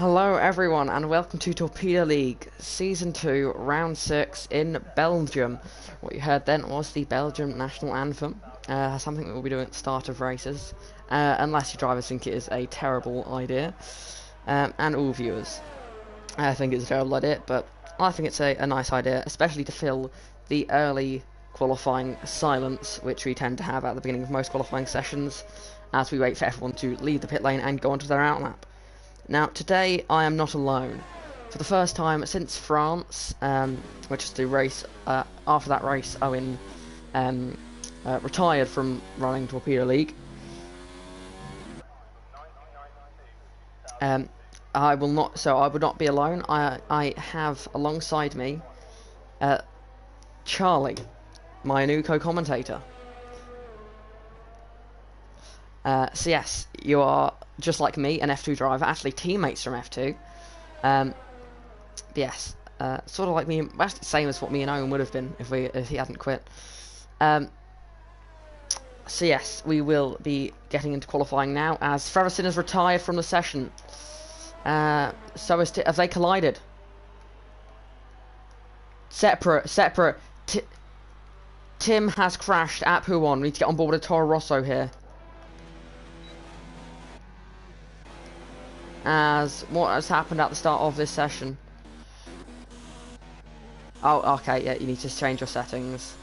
Hello everyone and welcome to Torpedo League Season 2 Round 6 in Belgium. What you heard then was the Belgian national anthem, something that we'll be doing at the start of races, unless your drivers think it is a terrible idea, and all viewers. I think it's a terrible idea, but I think it's a nice idea, especially to fill the early qualifying silence, which we tend to have at the beginning of most qualifying sessions, as we wait for everyone to leave the pit lane and go onto their outlap. Now, today I am not alone. For the first time since France, which is the race, after that race Owen retired from running Torpedo League. I will not be alone. I have alongside me Charlie, my new co-commentator. So yes, you are just like me, an F2 driver, actually teammates from F2. Yes, sort of like me, that's the same as what me and Owen would have been if he hadn't quit. So yes, we will be getting into qualifying now, as Fredersen has retired from the session. So have they collided? Separate. Tim has crashed at Pouon. We need to get on board with Toro Rosso here. As what has happened at the start of this session. Oh, okay, yeah, you need to change your settings.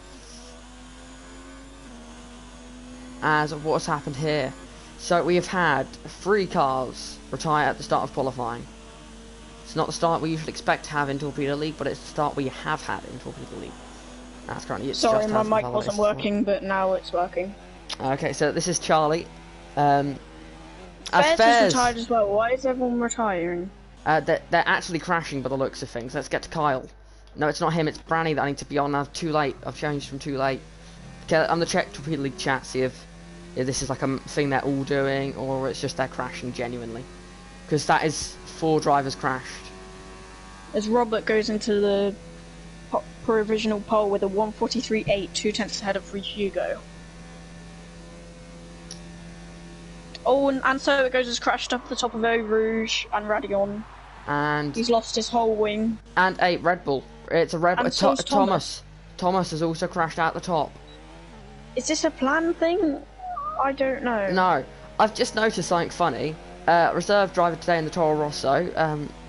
As what has happened here. So we have had 3 cars retire at the start of qualifying. It's not the start we usually expect to have in Torpedo League, but it's the start we have had in Torpedo League. That's currently Sorry, my mic wasn't working, but now it's working. Okay, so this is Charlie. Fairs is retired as well. Why is everyone retiring? They're actually crashing by the looks of things. Let's get to Kyle. No, it's not him. It's Branny that I need to be on. I'm too late. I've changed from too late. Okay, I'm gonna check Torpedo League chat, see if this is like a thing they're all doing, or it's just they're crashing genuinely. Because that is 4 drivers crashed. As Robert goes into the provisional pole with a 1:43.8, 2/10 ahead of Hugo. Oh, and so it goes has crashed up at the top of Eau Rouge and Radion. And he's lost his whole wing. And a Red Bull. It's a Red Bull. Thomas. Thomas has also crashed out the top. Is this a planned thing? I don't know. No. I've just noticed something funny. Reserve driver today in the Toro Rosso.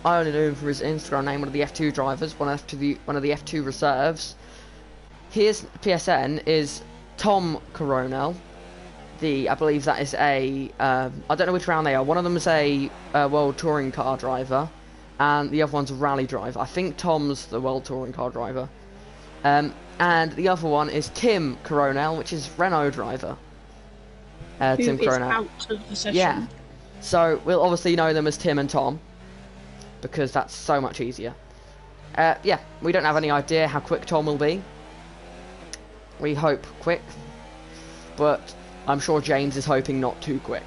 I only knew him from his Instagram name, one of the F2 drivers, one of the F2 reserves. His PSN is Tom Coronel. I believe that is a, I don't know which round they are. One of them is a World Touring Car driver, and the other one's a rally driver. I think Tom's the World Touring Car driver. And the other one is Tim Coronel, which is Renault driver. Tim Coronel. Out of the session. Yeah. So we'll obviously know them as Tim and Tom, because that's so much easier. Yeah, we don't have any idea how quick Tom will be. We hope quick, but I'm sure James is hoping not too quick.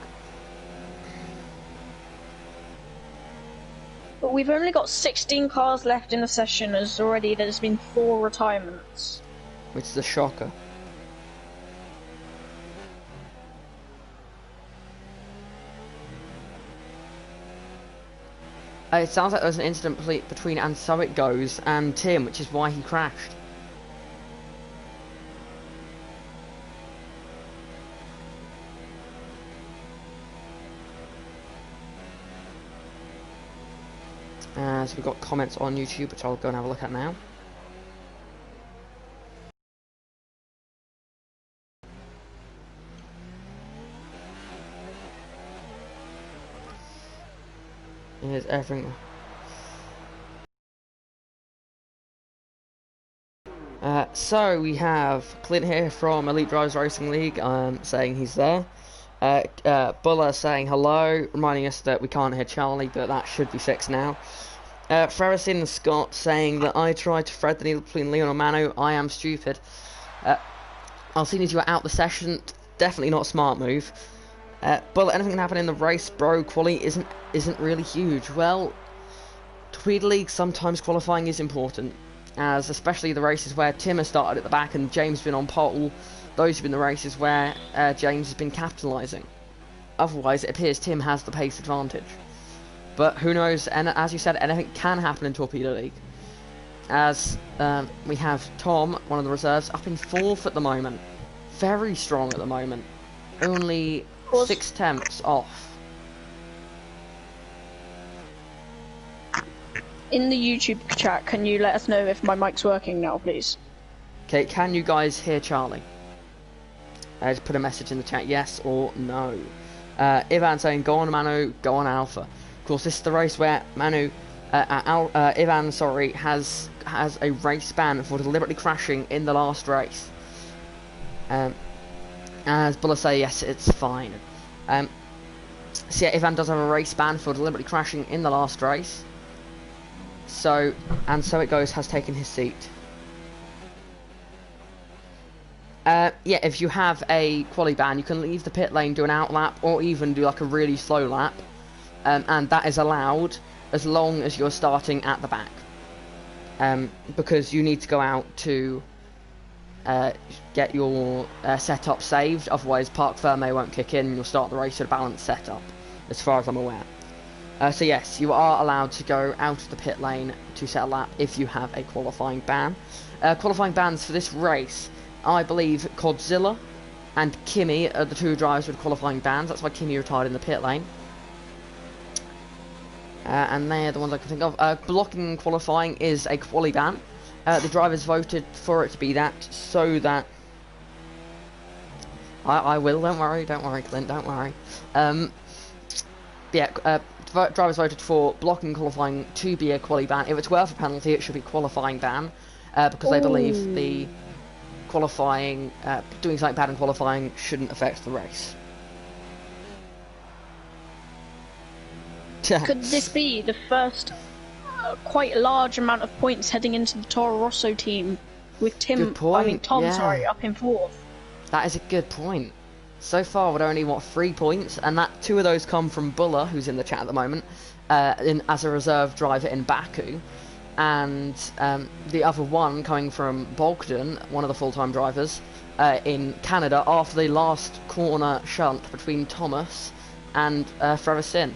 But we've only got 16 cars left in the session, as already there's been 4 retirements. Which is a shocker. It sounds like there was an incident between And So It Goes and Tim, which is why he crashed. So we've got comments on YouTube, which I'll go and have a look at now. Here's everything. So we have Clint here from Elite Drivers Racing League, saying he's there. Buller saying hello, reminding us that we can't hear Charlie, but that should be fixed now. Fredersen and Scott saying that I tried to thread the needle between Leon and Manu. I am stupid. I'll see you are out the session. Definitely not a smart move. But anything can happen in the race, bro. Quali isn't really huge. Well, Torpedo League sometimes qualifying is important, as especially the races where Tim has started at the back and James has been on pole. Those have been the races where James has been capitalising. Otherwise, it appears Tim has the pace advantage. But who knows? And as you said, anything can happen in Torpedo League. As we have Tom, one of the reserves, up in 4th at the moment. Very strong at the moment. Only 6 tenths off. In the YouTube chat, can you let us know if my mic's working now, please? Okay, can you guys hear Charlie? Just put a message in the chat, yes or no. Ivan saying, go on Manu, go on Alpha. Of course, this is the race where Manu, Ivan, sorry, has a race ban for deliberately crashing in the last race. As Buller say, yes, it's fine. So yeah, Ivan does have a race ban for deliberately crashing in the last race. So it goes, has taken his seat. Yeah, if you have a quali ban, you can leave the pit lane, do an out lap, or even do like a really slow lap, and that is allowed as long as you're starting at the back, because you need to go out to get your setup saved, otherwise Parc Ferme won't kick in and you'll start the race at a balanced setup, as far as I'm aware. So yes, you are allowed to go out of the pit lane to set a lap if you have a qualifying ban. Qualifying bans for this race, I believe Codzilla and Kimi are the 2 drivers with qualifying bans. That's why Kimi retired in the pit lane. And they're the ones I can think of. Blocking qualifying is a quali ban. The drivers voted for it to be that, so that... I will, don't worry, Clint, don't worry. Yeah, drivers voted for blocking qualifying to be a quali ban. If it's worth a penalty, it should be qualifying ban, because they believe the qualifying, doing something bad in qualifying shouldn't affect the race. Could this be the first quite large amount of points heading into the Toro Rosso team with Tom, yeah. Sorry, up in 4th? That is a good point. So far, we're only, 3 points, and that 2 of those come from Buller, who's in the chat at the moment, as a reserve driver in Baku, and the other 1 coming from Bogdan, one of the full-time drivers, in Canada, after the last corner shunt between Thomas and Forever Sin,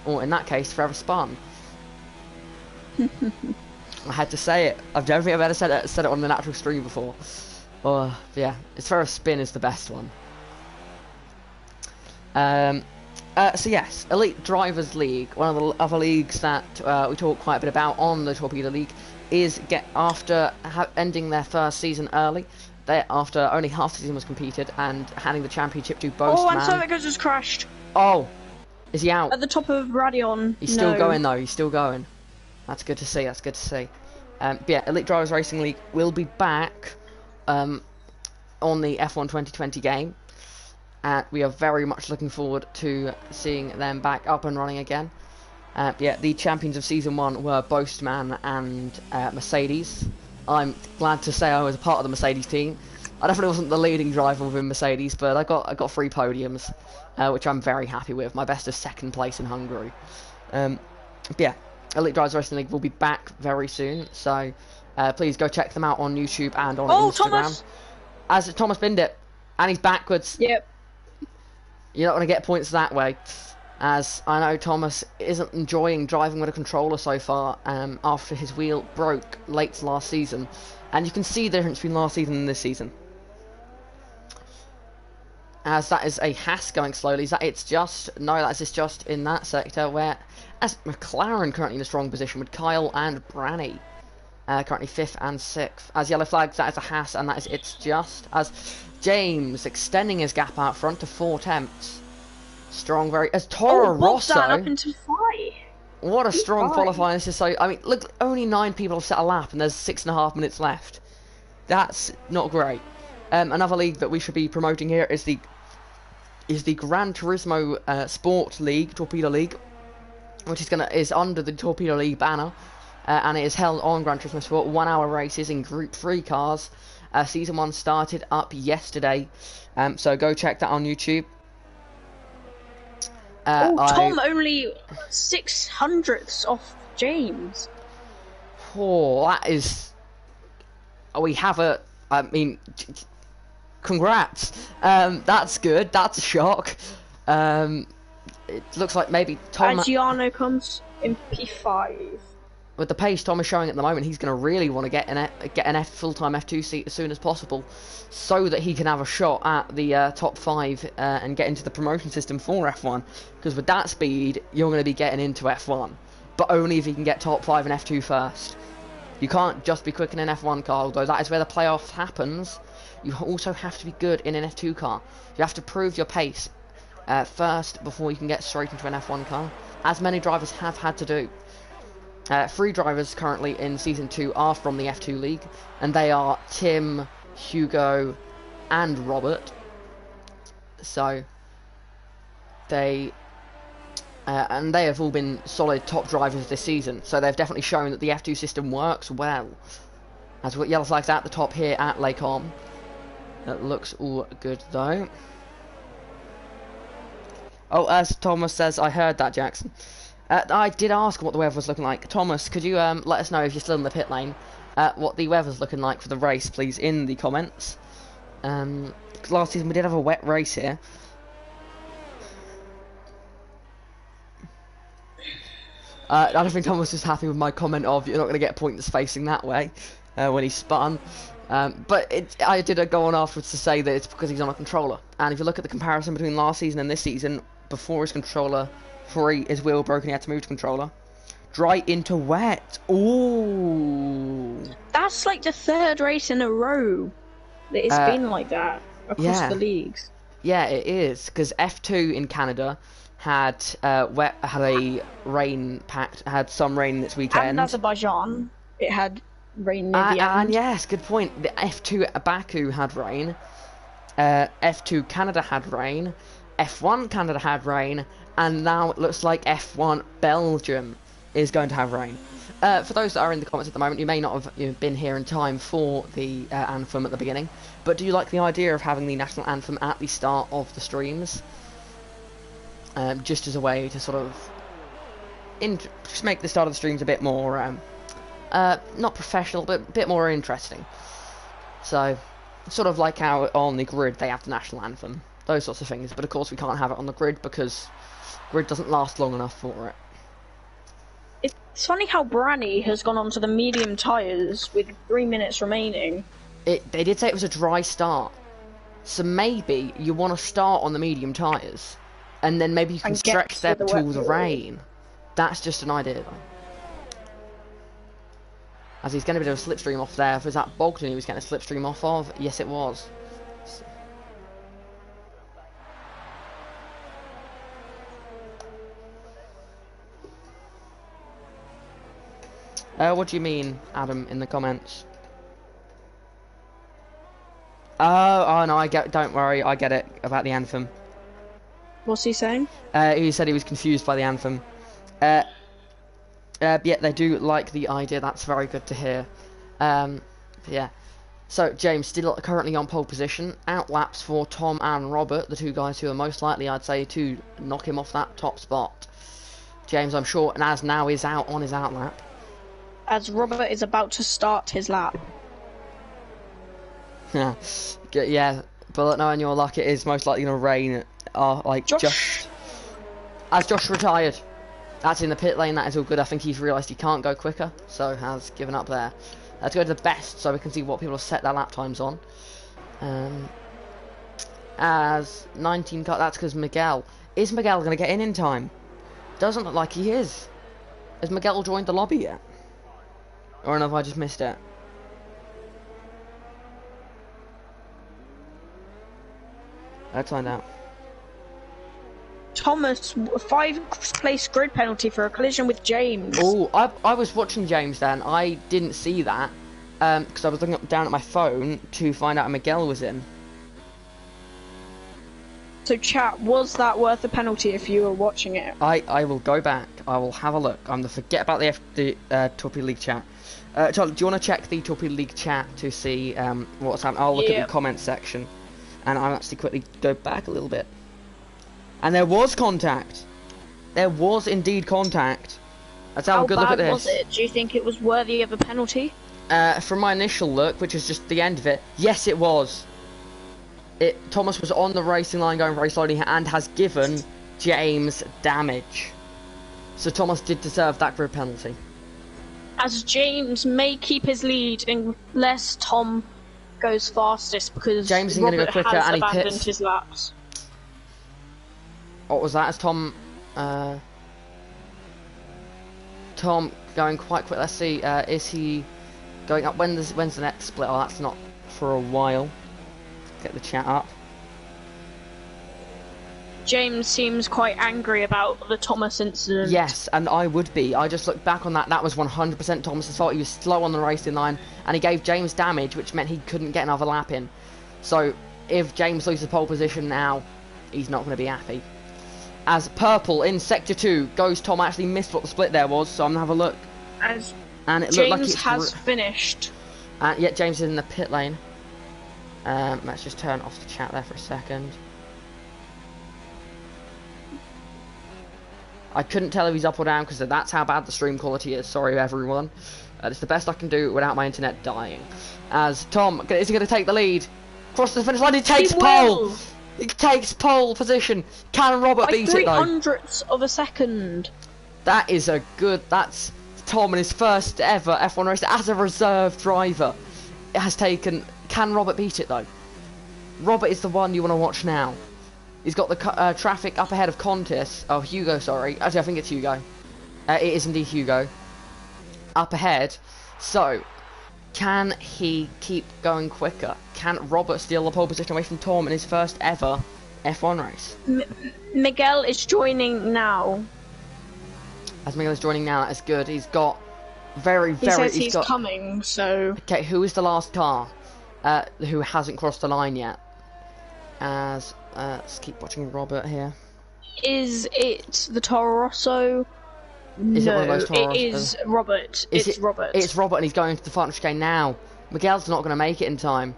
or in that case, Forever Spun. I had to say it. I don't think I've ever said it on the natural stream before. Yeah, it's Forever Spin is the best one. So yes, Elite Drivers League, one of the other leagues that we talk quite a bit about on the Torpedo League, is after ending their first season early, after only half the season was competed, and handing the championship to Boastman. Oh, and Sovic just crashed. Oh, is he out? At the top of Radion. He's still going though, he's still going. That's good to see, But yeah, Elite Drivers Racing League will be back on the F1 2020 game. And we are very much looking forward to seeing them back up and running again. Yeah, the champions of Season 1 were Boastman and Mercedes. I'm glad to say I was a part of the Mercedes team. I definitely wasn't the leading driver within Mercedes, but I got 3 podiums, which I'm very happy with. My best is 2nd place in Hungary. But yeah, Elite Drivers Racing League will be back very soon, so please go check them out on YouTube and on Instagram. Thomas! As Thomas binned it, and he's backwards. Yep. You're not going to get points that way, as I know Thomas isn't enjoying driving with a controller so far after his wheel broke late last season. And you can see the difference between last season and this season. As that is a Haas going slowly. It's just in that sector where, as McLaren currently in a strong position with Kyle and Branny. Currently 5th and 6th. As yellow flags, that is a Haas, and that is It's Just. As James extending his gap out front to 4 tenths. Strong, as Toro Rosso. Up into 5. What a strong qualifying this is. So, I mean, look, only 9 people have set a lap, and there's 6.5 minutes left. That's not great. Another league that we should be promoting here is the Gran Turismo Sport League, Torpedo League, which is under the Torpedo League banner. And it is held on Gran Turismo Sport, 1 hour races in Group 3 cars. Season 1 started up yesterday, so go check that on YouTube. Tom only 600ths off James. Oh, that is... We have I mean, congrats. That's good, that's a shock. it looks like maybe Tom... Adriano comes in P5. With the pace Tom is showing at the moment, he's going to really want to get an full-time F2 seat as soon as possible, so that he can have a shot at the top 5 and get into the promotion system for F1. Because with that speed, you're going to be getting into F1, but only if you can get top 5 in F2 first. You can't just be quick in an F1 car, although that is where the playoffs happens. You also have to be good in an F2 car. You have to prove your pace first before you can get straight into an F1 car, as many drivers have had to do. 3 drivers currently in Season 2 are from the F2 League, and they are Tim, Hugo, and Robert. So, they have all been solid top drivers this season, so they've definitely shown that the F2 system works well. As what yellow flag's at the top here at Lacom. That looks all good though. Oh, as Thomas says, I heard that, Jackson. I did ask what the weather was looking like. Thomas, could you let us know if you're still in the pit lane, what the weather's looking like for the race, please, in the comments. 'Cause last season we did have a wet race here. I don't think Thomas was happy with my comment of you're not going to get points facing that way when he spun. But I did go on afterwards to say that it's because he's on a controller. And if you look at the comparison between last season and this season, before his controller, his wheel broke and he had to move to controller. Dry into wet. Ooh. That's like the 3rd race in a row that it's been like that across the leagues. Yeah, it is, because F2 in Canada had had some rain this weekend. And Azerbaijan, it had rain near the end. And yes, good point. The F2 Baku had rain. F2 Canada had rain. F1 Canada had rain. And now it looks like F1 Belgium is going to have rain. For those that are in the comments at the moment, you may not have been here in time for the anthem at the beginning, but do you like the idea of having the national anthem at the start of the streams? Just as a way to sort of just make the start of the streams a bit more, not professional, but a bit more interesting. So, sort of like how on the grid they have the national anthem, those sorts of things, but of course we can't have it on the grid because grid doesn't last long enough for it. It's funny how Branny has gone on to the medium tyres with 3 minutes remaining. They did say it was a dry start, so maybe you want to start on the medium tyres, and then maybe you can stretch them to the rain. That's just an idea, though. As he's getting a bit of a slipstream off there. Was that Bogdan he was getting a slipstream off of? Yes, it was. What do you mean, Adam, in the comments? Oh no, don't worry, I get it about the anthem. What's he saying? He said he was confused by the anthem. Yeah, they do like the idea, that's very good to hear. Yeah. So, James, still currently on pole position. Outlaps for Tom and Robert, the 2 guys who are most likely, I'd say, to knock him off that top spot. James, I'm sure, and as now is out on his outlap. As Robert is about to start his lap. Yeah, but knowing your luck, it is most likely going to rain. Just as Josh retired. That's in the pit lane, that is all good. I think he's realised he can't go quicker, so has given up there. Let's go to the best so we can see what people have set their lap times on. As 19 cut, that's because Miguel. Is Miguel going to get in time? Doesn't look like he is. Has Miguel joined the lobby yet? Or have I just missed it? Let's find out. Thomas, 5th place grid penalty for a collision with James. Oh, I was watching James then. I didn't see that because I was looking down at my phone to find out Miguel was in. So chat, was that worth a penalty if you were watching it? I will go back. I will have a look. I'm going to forget about the Torpedo League chat. Charlie, do you want to check the Torpedo League chat to see what's happening? I'll look at the comments section, and I'll actually quickly go back a little bit. And there was contact. There was indeed contact. Let's have a good look at this. How bad was it? Do you think it was worthy of a penalty? From my initial look, which is just the end of it, yes, it was. Thomas was on the racing line going very slowly and has given James damage. So Thomas did deserve that grid penalty. As James may keep his lead unless Tom goes fastest, because James isn't going to Robert go quicker, has and he abandoned pits. his laps. What was that? As Tom going quite quick. Let's see. Is he going up? When's the next split? Oh, that's not for a while. Get the chat up. James seems quite angry about the Thomas incident. Yes, and I would be. I just looked back on that. That was 100% Thomas's fault. He was slow on the racing line, and he gave James damage, which meant he couldn't get another lap in. So if James loses pole position now, he's not going to be happy. As purple in sector 2 goes, Tom actually missed what the split there was, so I'm going to have a look. As And it James looked like it's has finished. Yet James is in the pit lane. Let's just turn off the chat there for a second. I couldn't tell if he's up or down because that's how bad the stream quality is. Sorry, everyone. It's the best I can do without my internet dying. As Tom, is he going to take the lead? Cross the finish line, he takes pole! He takes pole position. Can Robert beat it though? 300ths of a second. That is a good... That's Tom in his first ever F1 race as a reserve driver. It has taken... Can Robert beat it though? Robert is the one you want to watch now. He's got the traffic up ahead of Contis. Oh, Hugo, sorry. Actually, I think it's Hugo. It is indeed Hugo. Up ahead. So, can he keep going quicker? Can Robert steal the pole position away from Tom in his first ever F1 race? Miguel is joining now. As Miguel is joining now, that is good. He's got He says he's coming, so... Okay, who is the last car who hasn't crossed the line yet? As... let's keep watching Robert here. Is it the Toro Rosso? Is no, it one of those Toro it is Robert. It's Robert. It's Robert, and he's going to the final chicane now. Miguel's not going to make it in time.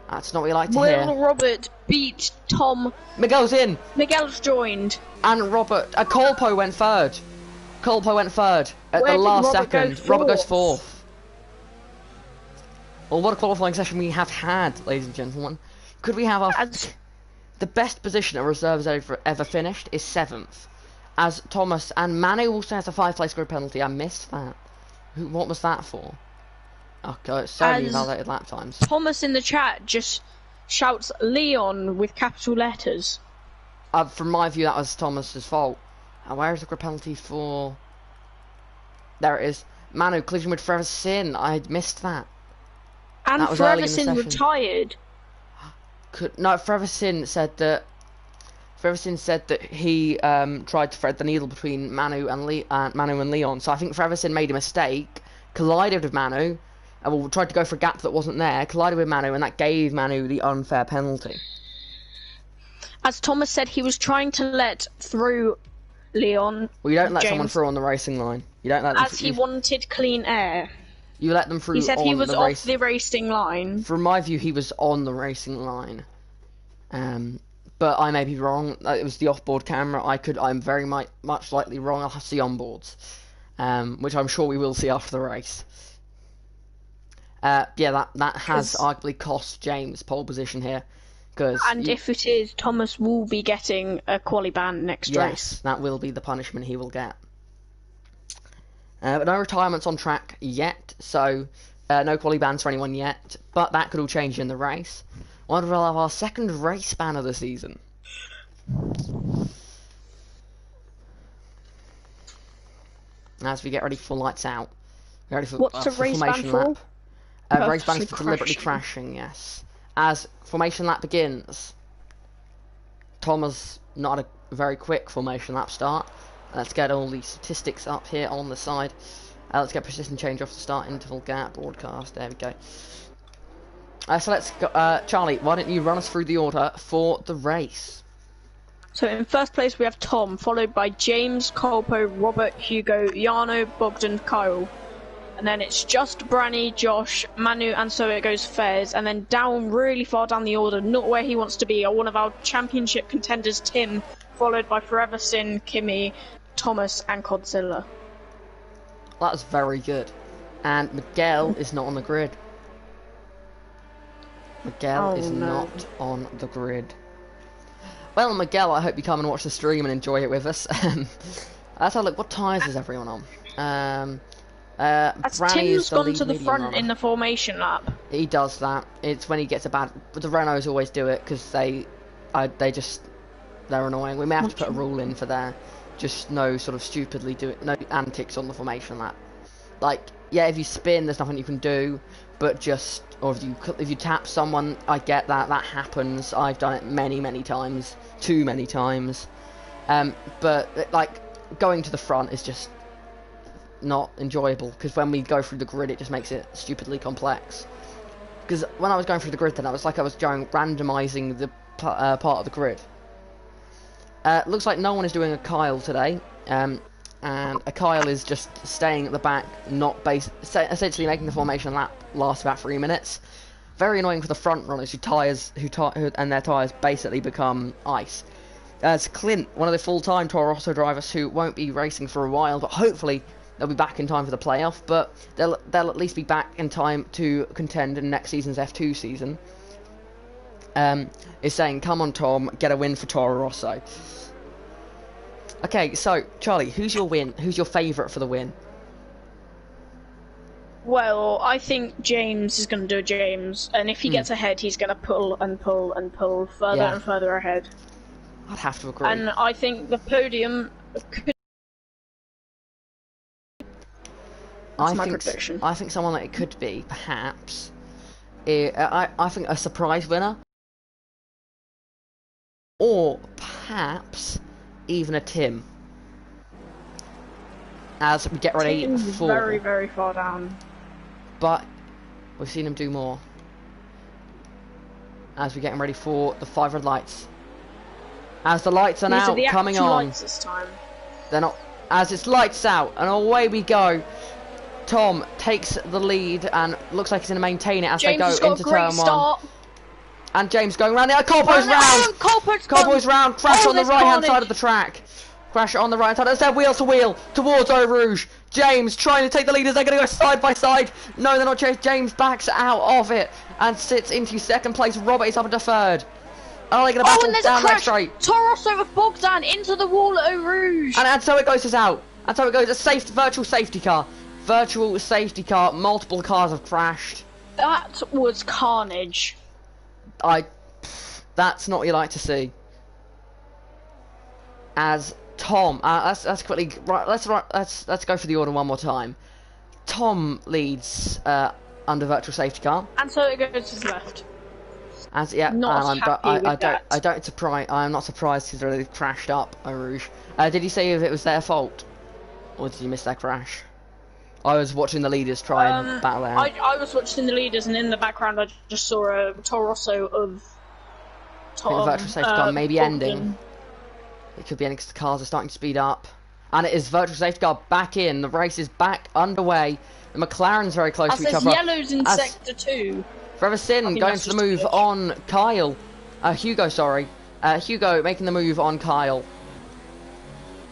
That's not what you like to hear. Will Robert beat Tom? Miguel's in! Miguel's joined. And Robert... Colpo went third. Colpo went third at Where the did last Robert go second. Robert goes fourth? fourth. Well, what a qualifying session we have had, ladies and gentlemen. Could we have our... The best position a reserve has ever finished is 7th. As Thomas and Manu also has a 5-place grid penalty. I missed that. What was that for? Okay, it's certainly validated lap times. Thomas in the chat just shouts Leon with capital letters. From my view, that was Thomas's fault. And where is the grid penalty for... There it is. Manu, collision with Forever Sin. I missed that. And that was Forever Sin retired. No, Forever Sin said that he tried to thread the needle between Manu and Leon. So I think Forever Sin made a mistake, collided with Manu, and tried to go for a gap that wasn't there, collided with Manu, and that gave Manu the unfair penalty. As Thomas said, he was trying to let through Leon. Well, you don't let someone through on the racing line. You don't let them. As he wanted clean air. You let them through. He said he was off the racing line. From my view, he was on the racing line. But I may be wrong. It was the off-board camera. I'm very much likely wrong. I'll have to see onboards, which I'm sure we will see after the race. Yeah, that has arguably cost James pole position here. And if it is, Thomas will be getting a quali ban next race. Yes, that will be the punishment he will get. But no retirements on track yet, so no quali bans for anyone yet. But that could all change in the race. We'll have our second race ban of the season. As we get ready for lights out. Get ready for, what's a race ban for? Race ban is for deliberately crashing, yes. As formation lap begins. Tom has not had a very quick formation lap start. Let's get all the statistics up here on the side. Let's get precision change off the start interval gap broadcast. There we go. So let's go. Charlie, why don't you run us through the order for the race? So in first place we have Tom, followed by James, Colpo, Robert, Hugo, Jarno, Bogdan, Kyle. And then it's just Branny, Josh, Manu, and so it goes Fez. And then down, really far down the order, not where he wants to be, are one of our championship contenders, Tim, followed by Forever Sin, Kimmy, Thomas, and Godzilla. That was very good. And Miguel is not on the grid. Miguel is not on the grid. Well, Miguel, I hope you come and watch the stream and enjoy it with us. Let's have a look. What tyres is everyone on? As Branny Tim's is the gone lead to the medium front runner. in the formation lap. He does that. It's when he gets a bad. But the Renaults always do it because they're annoying. We may have to put a rule in for there. Just no sort of stupidly do it. No antics on the formation lap. Like, yeah, if you spin, there's nothing you can do. But just, or if you tap someone, I get that. That happens. I've done it many times. Too many times. But like going to the front is just not enjoyable because when we go through the grid, it just makes it stupidly complex. Because when I was going through the grid, then I was going randomizing the part of the grid. Looks like no one is doing a Kyle today. And a Kyle is just staying at the back, essentially making the formation lap last about 3 minutes. Very annoying for the front runners and their tyres basically become ice. As Clint, one of the full-time Toro Rosso drivers who won't be racing for a while, but hopefully they'll be back in time for the playoff. But they'll at least be back in time to contend in next season's F2 season. Is saying, "Come on, Tom, get a win for Toro Rosso." Okay, so Charlie, who's your win? Who's your favourite for the win? Well, I think James is going to do James, and if he gets ahead, he's going to pull and pull and pull further and further ahead. I'd have to agree. And I think the podium could... That's my prediction. I think someone that it could be, perhaps, I think a surprise winner. Or perhaps even a Tim. As we get ready Tim's for... very far down. But we've seen him do more. As we're getting ready for the 5 red lights. As the lights are now coming on. Lights this time. They're not. As it's lights out, and away we go. Tom takes the lead and looks like he's going to maintain it as they go into turn 1. And James going round there. Colpo's round. Colpo's round. Crash on the right hand side of the track. Crash on the right hand side. It's their wheel to wheel towards Eau Rouge. James trying to take the lead as they're going to go side by side. No, they're not. James backs out of it and sits into second place. Robert is up into third. Are they going to battle down that straight? Toro Rosso with Bogdan into the wall at Eau Rouge. And so it goes us out. And so it goes. A virtual safety car. Virtual safety car. Multiple cars have crashed. That was carnage. That's not what you like to see. As Tom, let's quickly let's go for the order one more time. Tom leads under virtual safety car. And so it goes to his left. As yeah, not happy with that. I'm not surprised because they crashed up Eau Rouge. Did you say if it was their fault, or did you miss their crash? I was watching the leaders try and battle out. I was watching the leaders, and in the background I just saw a Toro Rosso of Tom. Virtual safety car maybe ending. It could be ending because the cars are starting to speed up. And it is virtual safety car back in. The race is back underway. The McLaren's very close to each other. Yellows in sector 2. Trevor Sin going for the move on Kyle. Hugo, sorry. Hugo making the move on Kyle.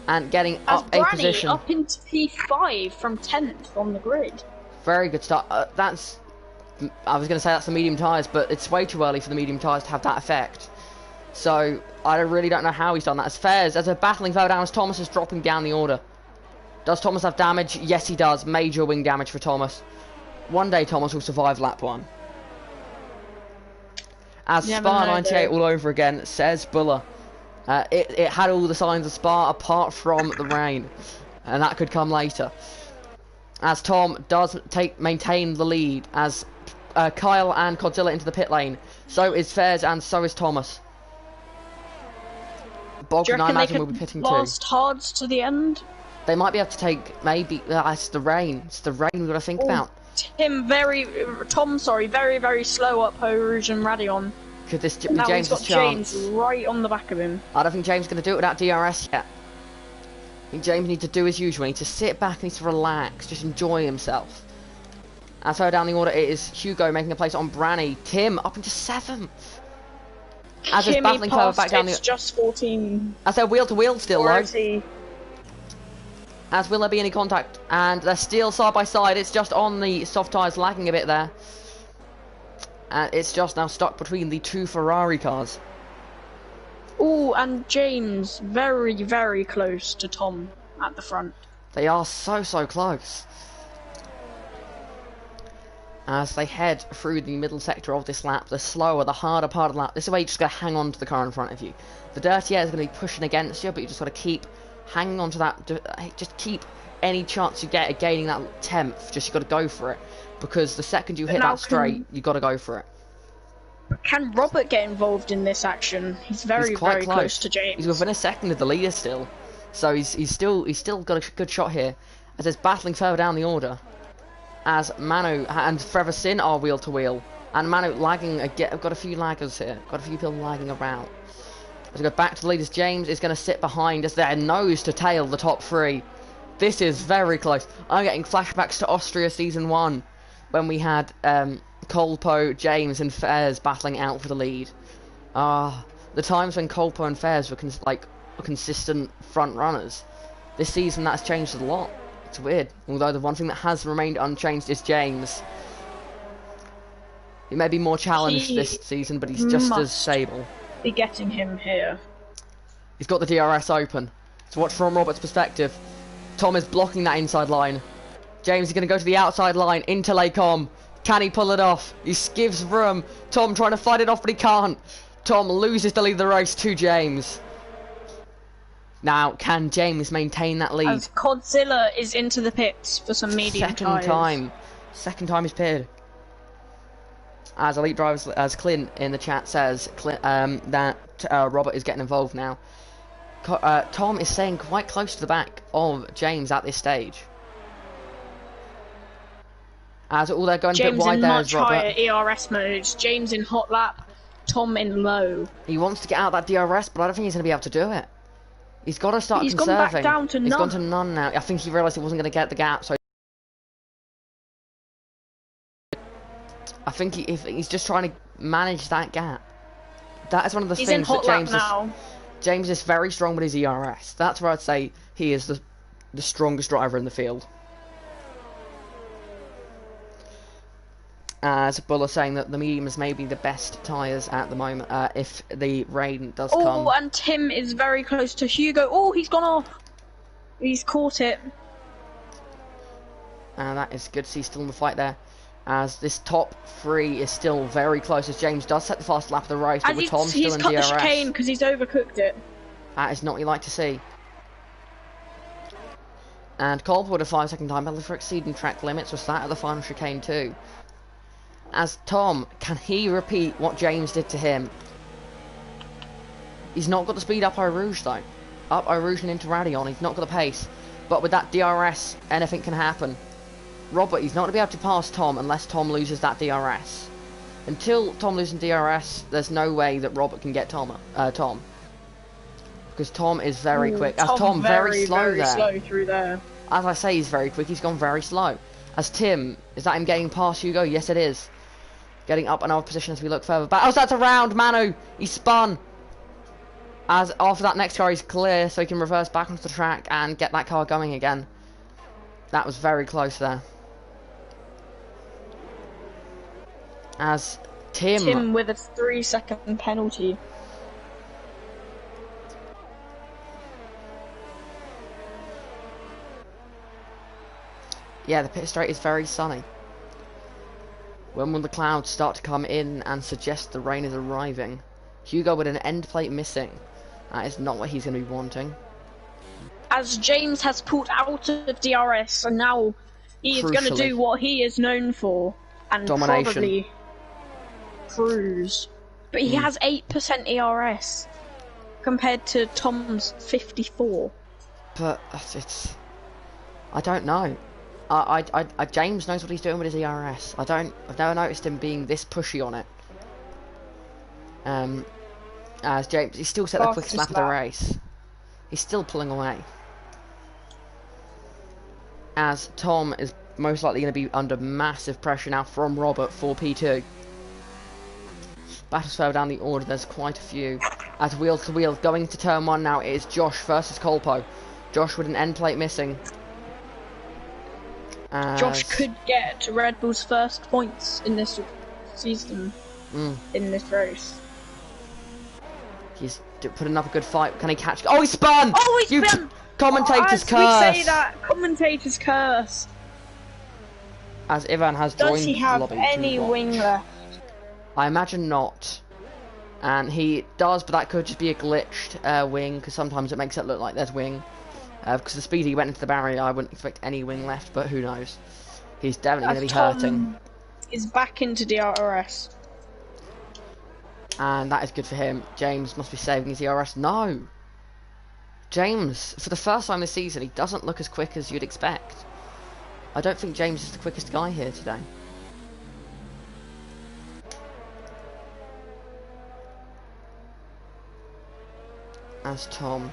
And getting up a position. Up into P5 from 10th on the grid. Very good start. I was going to say that's the medium tyres, but it's way too early for the medium tyres to have that effect. So, I really don't know how he's done that. As Fairs, as they're battling further down, as Thomas is dropping down the order. Does Thomas have damage? Yes, he does. Major wing damage for Thomas. One day, Thomas will survive lap 1. As Spa 98 all over again, says Buller. It had all the signs of Spa apart from the rain. And that could come later. As Tom does maintain the lead. As Kyle and Godzilla into the pit lane. So is Fairs and so is Thomas. Bogdan, I imagine, will be pitting too. Last hards to the end? They might be able to take, maybe, it's the rain. It's the rain we've got to think about. Tom, very slow up Eau Rouge and Radion. Could this be James's chance? James right on the back of him. I don't think James is going to do it without DRS yet. I think James needs to do as usual. He needs to sit back, needs to relax, just enjoy himself. As far down the order, it is Hugo making a place on Branny. Tim up into 7th. As it's battling further back down the... just 14. As they're wheel to wheel still, though. As will there be any contact? And they're still side by side. It's just on the soft tyres, lagging a bit there. And it's just now stuck between the 2 Ferrari cars. Oh, and James very, very close to Tom at the front. They are so close. As they head through the middle sector of this lap, the slower, the harder part of the lap. This is where you just got to hang on to the car in front of you. The dirty air is going to be pushing against you, but you just got to keep hanging on to that. Just keep any chance you get of gaining that 10th. Just you got to go for it, because the second you hit that straight, you got to go for it. Can Robert get involved in this action? He's very close to James. He's within a second of the leader still, so he's still got a good shot here. As it's battling further down the order. As Manu and Forever Sin are wheel to wheel, and Manu lagging again. I've got a few laggers here. Got a few people lagging around. As we go back to the leaders, James is going to sit behind as they're nose to tail the top three. This is very close. I'm getting flashbacks to Austria Season 1 when we had Colpo, James, and Fairs battling out for the lead. The times when Colpo and Fairs were consistent front runners. This season that's changed a lot. It's weird. Although the one thing that has remained unchanged is James. He may be more challenged this season, but he's just as stable. Be getting him here. He's got the DRS open. So watch from Robert's perspective. Tom is blocking that inside line. James is going to go to the outside line into Lacombe. Can he pull it off? He gives room. Tom trying to fight it off, but he can't. Tom loses the lead of the race to James. Now, can James maintain that lead? As Godzilla is into the pits for some medium tyres. Second time he's pitted. As Elite Drivers, as Clint in the chat says, that Robert is getting involved now. Tom is staying quite close to the back of James at this stage. As all they're going a bit wide there is Robert. James in much higher ERS modes. James in hot lap, Tom in low. He wants to get out that DRS, but I don't think he's going to be able to do it. He's got to start conserving. Gone back down to none. He's gone to none now. I think he realised he wasn't going to get the gap, so I think he's just trying to manage that gap. That is one of the things that James is very strong with his ERS. That's where I'd say he is the strongest driver in the field. As Buller saying that the mediums may be the best tyres at the moment if the rain does come. Oh, and Tim is very close to Hugo. Oh, he's gone off. He's caught it. That is good to see still in the fight there. As this top three is still very close, as James does set the fast lap of the race, but with Tom still in DRS. He's cut the chicane because he's overcooked it. That is not what you like to see. And Colp with a 5-second time penalty for exceeding track limits was that at the final chicane too. As Tom, can he repeat what James did to him? He's not got the speed up Eau Rouge though. Up Eau Rouge and into Radion, he's not got the pace. But with that DRS, anything can happen. Robert, he's not going to be able to pass Tom unless Tom loses that DRS. Until Tom loses DRS, there's no way that Robert can get Tom. Because Tom is very quick. As Tom very slow through there. As I say, he's very quick. He's gone very slow. As Tim, is that him getting past Hugo? Yes, it is. Getting up another position as we look further back. Oh, so that's around Manu. He spun. As after that next car is clear, so he can reverse back onto the track and get that car going again. That was very close there. As Tim with a 3-second penalty. Yeah, the pit straight is very sunny. When will the clouds start to come in and suggest the rain is arriving? Hugo with an end plate missing. That is not what he's going to be wanting. As James has pulled out of DRS, and now he is going to do what he is known for. And domination. Probably cruise. But he has 8% ERS compared to Tom's 54. But it's... I don't know. James knows what he's doing with his ERS. I've never noticed him being this pushy on it. As James, he's still set the quickest lap of the race. He's still pulling away. As Tom is most likely going to be under massive pressure now from Robert for P2. Battles further down the order, there's quite a few. As wheel to wheel, going to turn 1 now, it is Josh versus Colpo. Josh with an end plate missing. Josh could get Red Bull's first points in this season, in this race. put another good fight. Can he catch? Oh, he spun! Oh, he's spun! Commentator's curse! We say that, commentator's curse. As Ivan has joined Does he the have lobby any to watch. wing left? I imagine not. And he does, but that could just be a glitched wing, because sometimes it makes it look like there's wing. Because the speed he went into the barrier, I wouldn't expect any wing left, but who knows. He's definitely going to be hurting. Is back into DRS. And that is good for him. James must be saving his DRS. No! James, for the first time this season, he doesn't look as quick as you'd expect. I don't think James is the quickest guy here today. As Tom.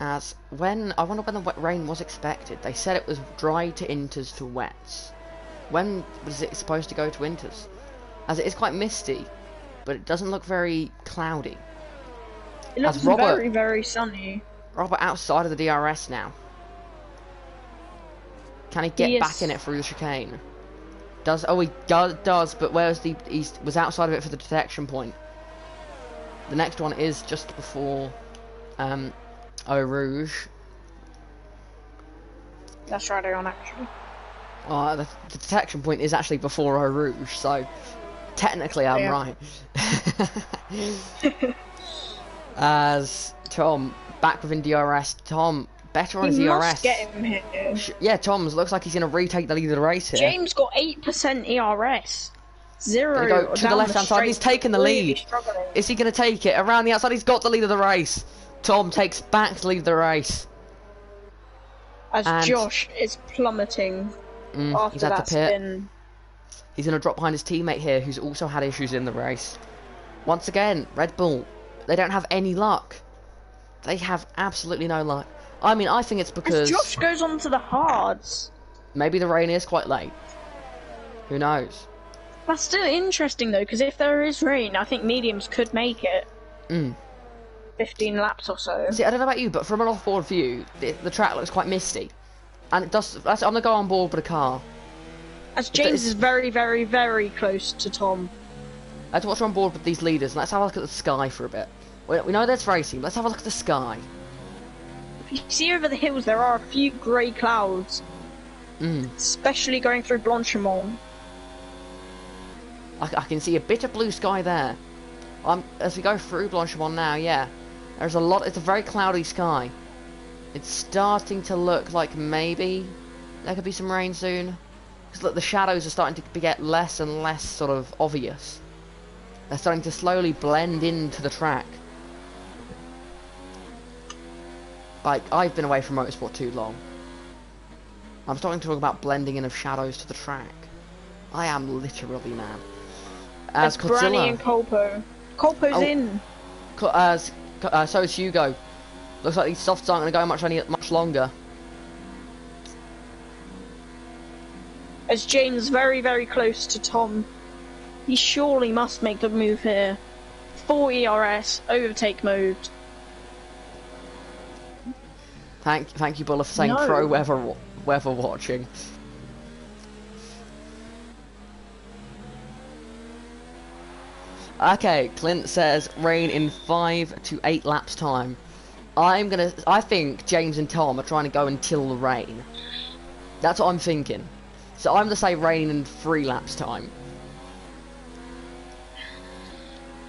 I wonder when the wet rain was expected. They said it was dry to inters to wets. When was it supposed to go to inters? As it is quite misty, but it doesn't look very cloudy. It looks very, very sunny. Robert outside of the DRS now. Can he get back in it through the chicane? He does, but where's he was outside of it for the detection point. The next one is just before Eau Rouge. That's right on, actually. The detection point is actually before Eau Rouge, so technically I'm right. As Tom back within DRS, Tom better on his DRS. Must get him here. Yeah, Tom looks like he's going to retake the lead of the race here. James got 8% ERS. Zero. Go to the left-hand side. He's taken the lead. Is he going to take it around the outside? He's got the lead of the race. Tom takes back the lead of the race. As Josh is plummeting after that spin. He's going to drop behind his teammate here, who's also had issues in the race. Once again, Red Bull, they don't have any luck. They have absolutely no luck. I mean, I think it's because... As Josh goes on to the hards. Maybe the rain is quite late. Who knows? That's still interesting, though, because if there is rain, I think mediums could make it. 15 laps or so. See, I don't know about you, but from an off-board view, the track looks quite misty. And it does... I'm going to go on board with a car. As James is very, very, very close to Tom. Let's watch on board with these leaders, and let's have a look at the sky for a bit. We know there's racing, let's have a look at the sky. If you see over the hills, there are a few grey clouds. Especially going through Blanchimont. I can see a bit of blue sky there. As we go through Blanchimont now, yeah. There's a lot, it's a very cloudy sky. It's starting to look like maybe there could be some rain soon. Because look, the shadows are starting to get less and less sort of obvious. They're starting to slowly blend into the track. Like, I've been away from motorsport too long. I'm starting to talk about blending in of shadows to the track. I am literally mad. As Godzilla. Branny and Colpo. Colpo's in. So is Hugo. Looks like these softs aren't going to go much longer. As James very, very close to Tom. He surely must make the move here. 4 ERS, overtake mode. Thank you, Buller, for saying pro weather watching. Okay, Clint says rain in 5 to 8 laps time. I think James and Tom are trying to go until the rain. That's what I'm thinking. So I'm going to say rain in 3 laps time.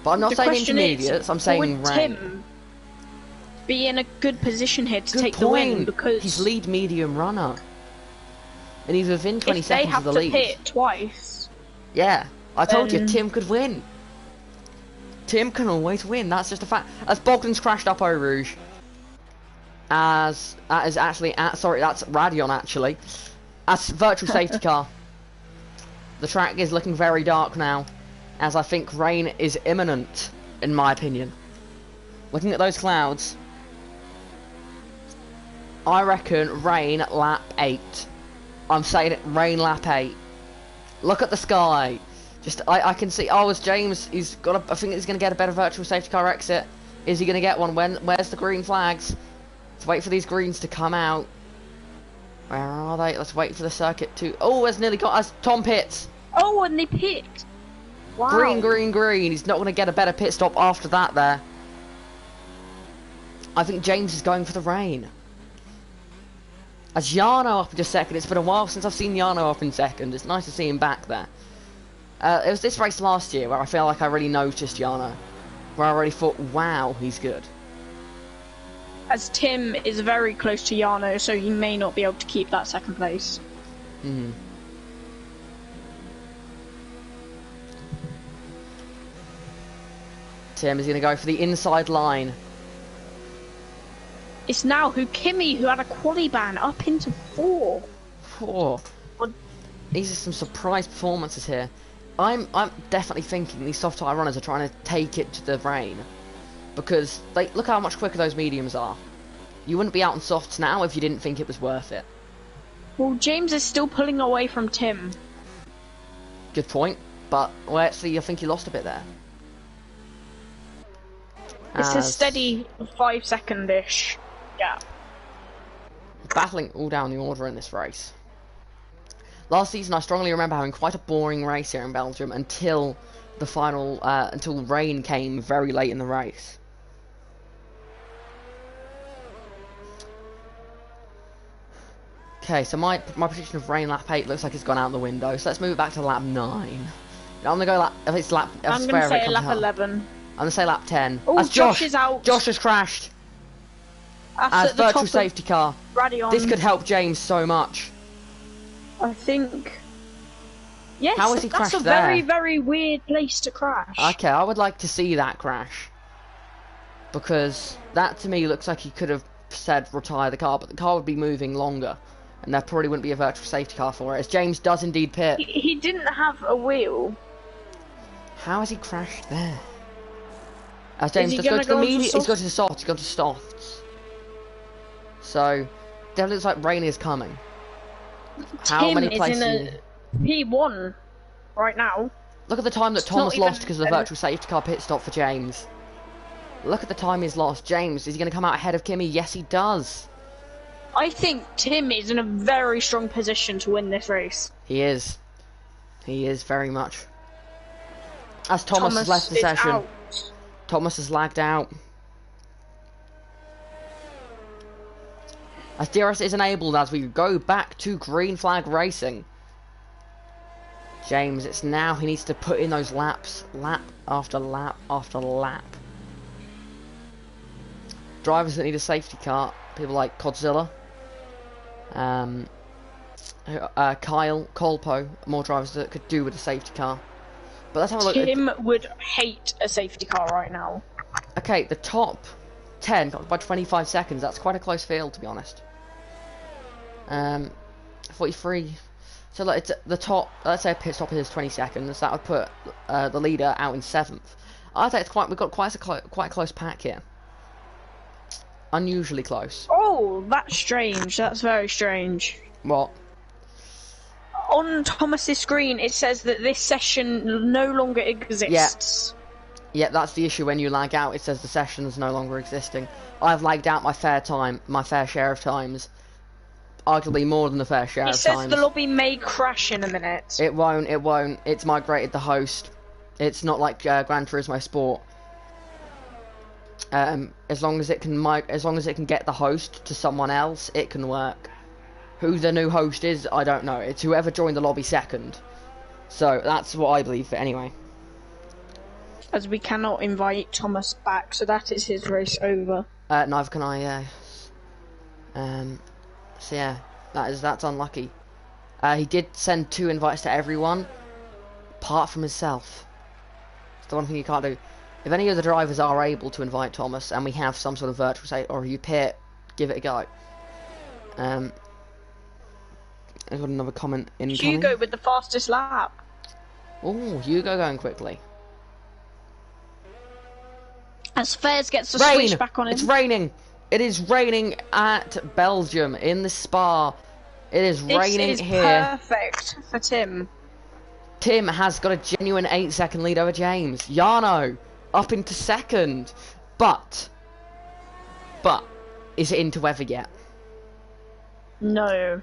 But I'm not saying intermediates, I'm saying rain. Would Tim be in a good position here to take the win? Because he's lead medium runner. And he's within 20 seconds of the lead. If they have to pit twice. Yeah, I told you, Tim could win. Tim can always win, that's just a fact. As Bogdan's crashed up Eau Rouge. As that is actually, sorry, that's Radion actually. As virtual safety car. The track is looking very dark now. As I think rain is imminent, in my opinion. Looking at those clouds, I reckon rain lap 8. I'm saying it, rain lap 8. Look at the sky. I can see. Oh, as James, I think he's going to get a better virtual safety car exit. Is he going to get one? Where's the green flags? Let's wait for these greens to come out. Where are they? Let's wait for the circuit to... Oh, it's nearly got us. Tom pits. Oh, and they pit. Wow. Green, green, green. He's not going to get a better pit stop after that there. I think James is going for the rain. As Jarno up in just second. It's been a while since I've seen Jarno up in second. It's nice to see him back there. It was this race last year where I feel like I really noticed Jarno. Where I already thought, wow, he's good. As Tim is very close to Jarno, so he may not be able to keep that second place. Hmm. Tim is going to go for the inside line. It's now Kimi who had a quali ban up into 4. 4. These are some surprise performances here. I'm definitely thinking these soft tyre runners are trying to take it to the rain. Because, look how much quicker those mediums are. You wouldn't be out on softs now if you didn't think it was worth it. Well, James is still pulling away from Tim. Good point. But, well, actually, I think you lost a bit there. It's a steady 5 second-ish gap. Battling all down the order in this race. Last season, I strongly remember having quite a boring race here in Belgium until the final, until rain came very late in the race. Okay, so my prediction of rain lap 8 looks like it's gone out the window. So let's move it back to lap 9. I'm gonna go if it's lap. I'm gonna say lap 11. I'm gonna say lap 10. Oh, That's Josh is out. Josh has crashed. As virtual safety car. Radion. This could help James so much. I think. Yes, how has he crashed that's a there? very, very weird place to crash. Okay, I would like to see that crash. Because that to me looks like he could have said retire the car, but the car would be moving longer. And there probably wouldn't be a virtual safety car for it, as James does indeed pit. He didn't have a wheel. How has he crashed there? As James does go to the medium, he's gone to the softs, he's gone to softs. So, definitely looks like rain is coming. How many places? Is in a P1 right now. Look at the time that Thomas lost because of the virtual safety car pit stop for James. Look at the time he's lost. James, is he going to come out ahead of Kimi? Yes, he does. I think Tim is in a very strong position to win this race. He is. He is very much. As Thomas has left the session. Out. Thomas has lagged out. As DRS is enabled as we go back to green flag racing. James, it's now he needs to put in those laps. Lap after lap after lap. Drivers that need a safety car. People like Godzilla. Kyle, Colpo, more drivers that could do with a safety car. But let's have a look. Tim would hate a safety car right now. Okay, the top 10 got by 25 seconds. That's quite a close field, to be honest. 43. So like, it's the top. Let's say a pit stop is 20 seconds. That would put the leader out in 7th. I think it's we've got quite a close pack here. Unusually close. Oh, that's strange. That's very strange. What? On Thomas's screen, it says that this session no longer exists. Yeah, that's the issue when you lag out. It says the session is no longer existing. I've lagged out my fair share of times. Arguably more than the fair share of times. It says the lobby may crash in a minute. It won't. It's migrated the host. It's not like Gran Turismo Sport. As long as it can get the host to someone else, it can work. Who the new host is, I don't know. It's whoever joined the lobby second. So that's what I believe anyway. As we cannot invite Thomas back, so that is his race over. Neither can I. So yeah, that's unlucky. He did send 2 invites to everyone, apart from himself. It's the one thing you can't do. If any of the drivers are able to invite Thomas, and we have some sort of virtual say, or you pit, give it a go. I've got another comment incoming. Hugo with the fastest lap. Oh, Hugo going quickly. As Fairs gets the switch back on him. It's raining. It is raining at Belgium in the Spa. It is raining here. This is perfect for Tim. Tim has got a genuine 8-second lead over James. Jarno up into 2nd. But is it into weather yet? No.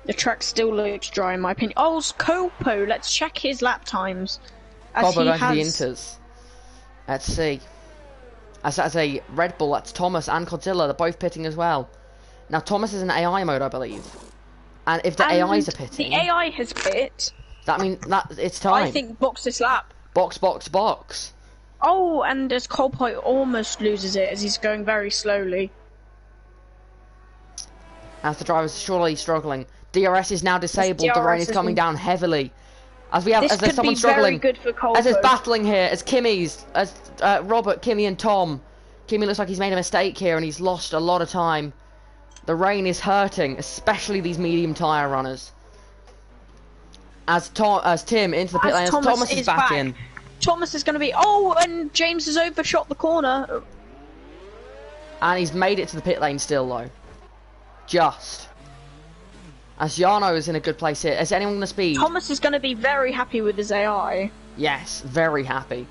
The track still looks dry in my opinion. Oh, it's Copo. Let's check his lap times. as Colpo he going to the has. Inters. Let's see. As a Red Bull, that's Thomas and Godzilla. They're both pitting as well. Now Thomas is in AI mode, I believe. And if the AIs are pitting, the AI has pit. that means that it's time. I think box this lap. Box, box, box. Oh, and as Colpo almost loses it as he's going very slowly. As the driver's surely struggling. DRS is now disabled. The rain is coming down heavily. As we have, This as there's could someone be struggling. very good for Colpo. As there's battling here, as Kimmy's, as Robert, Kimmy, and Tom. Kimmy looks like he's made a mistake here and he's lost a lot of time. The rain is hurting, especially these medium tyre runners. As Tim into the pit lane, as Thomas is back in. Thomas is going to be. Oh, and James has overshot the corner. And he's made it to the pit lane still, though. Just. As Jarno is in a good place here. Is anyone the speed? Thomas is going to be very happy with his AI. Yes, very happy.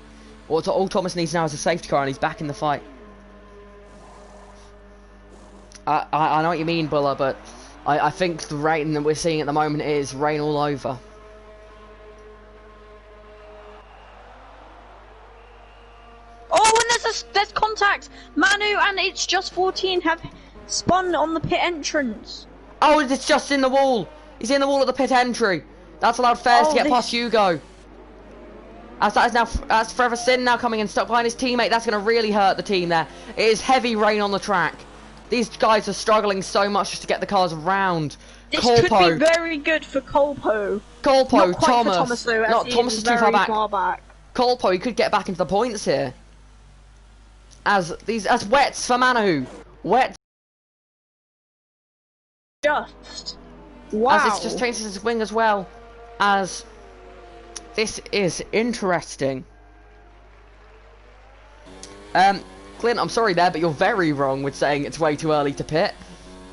All Thomas needs now is a safety car and he's back in the fight. I know what you mean, Buller, but I think the rain that we're seeing at the moment is rain all over. Oh, and there's contact. Manu and It's Just 14 have spun on the pit entrance. Oh, it's just in the wall. He's in the wall at the pit entry. That's allowed Fairs to get past Hugo. As Forever Sin now coming in, stuck behind his teammate. That's going to really hurt the team there. It is heavy rain on the track. These guys are struggling so much just to get the cars around. This could be very good for Colpo. Colpo, Not quite Thomas. For Thomas though, Not Thomas is too far back. Colpo, he could get back into the points here. As wets for Manu. Wet. Just. Wow. As it's just changes his wing as well. As this is interesting. Clint, I'm sorry there, but you're very wrong with saying it's way too early to pit.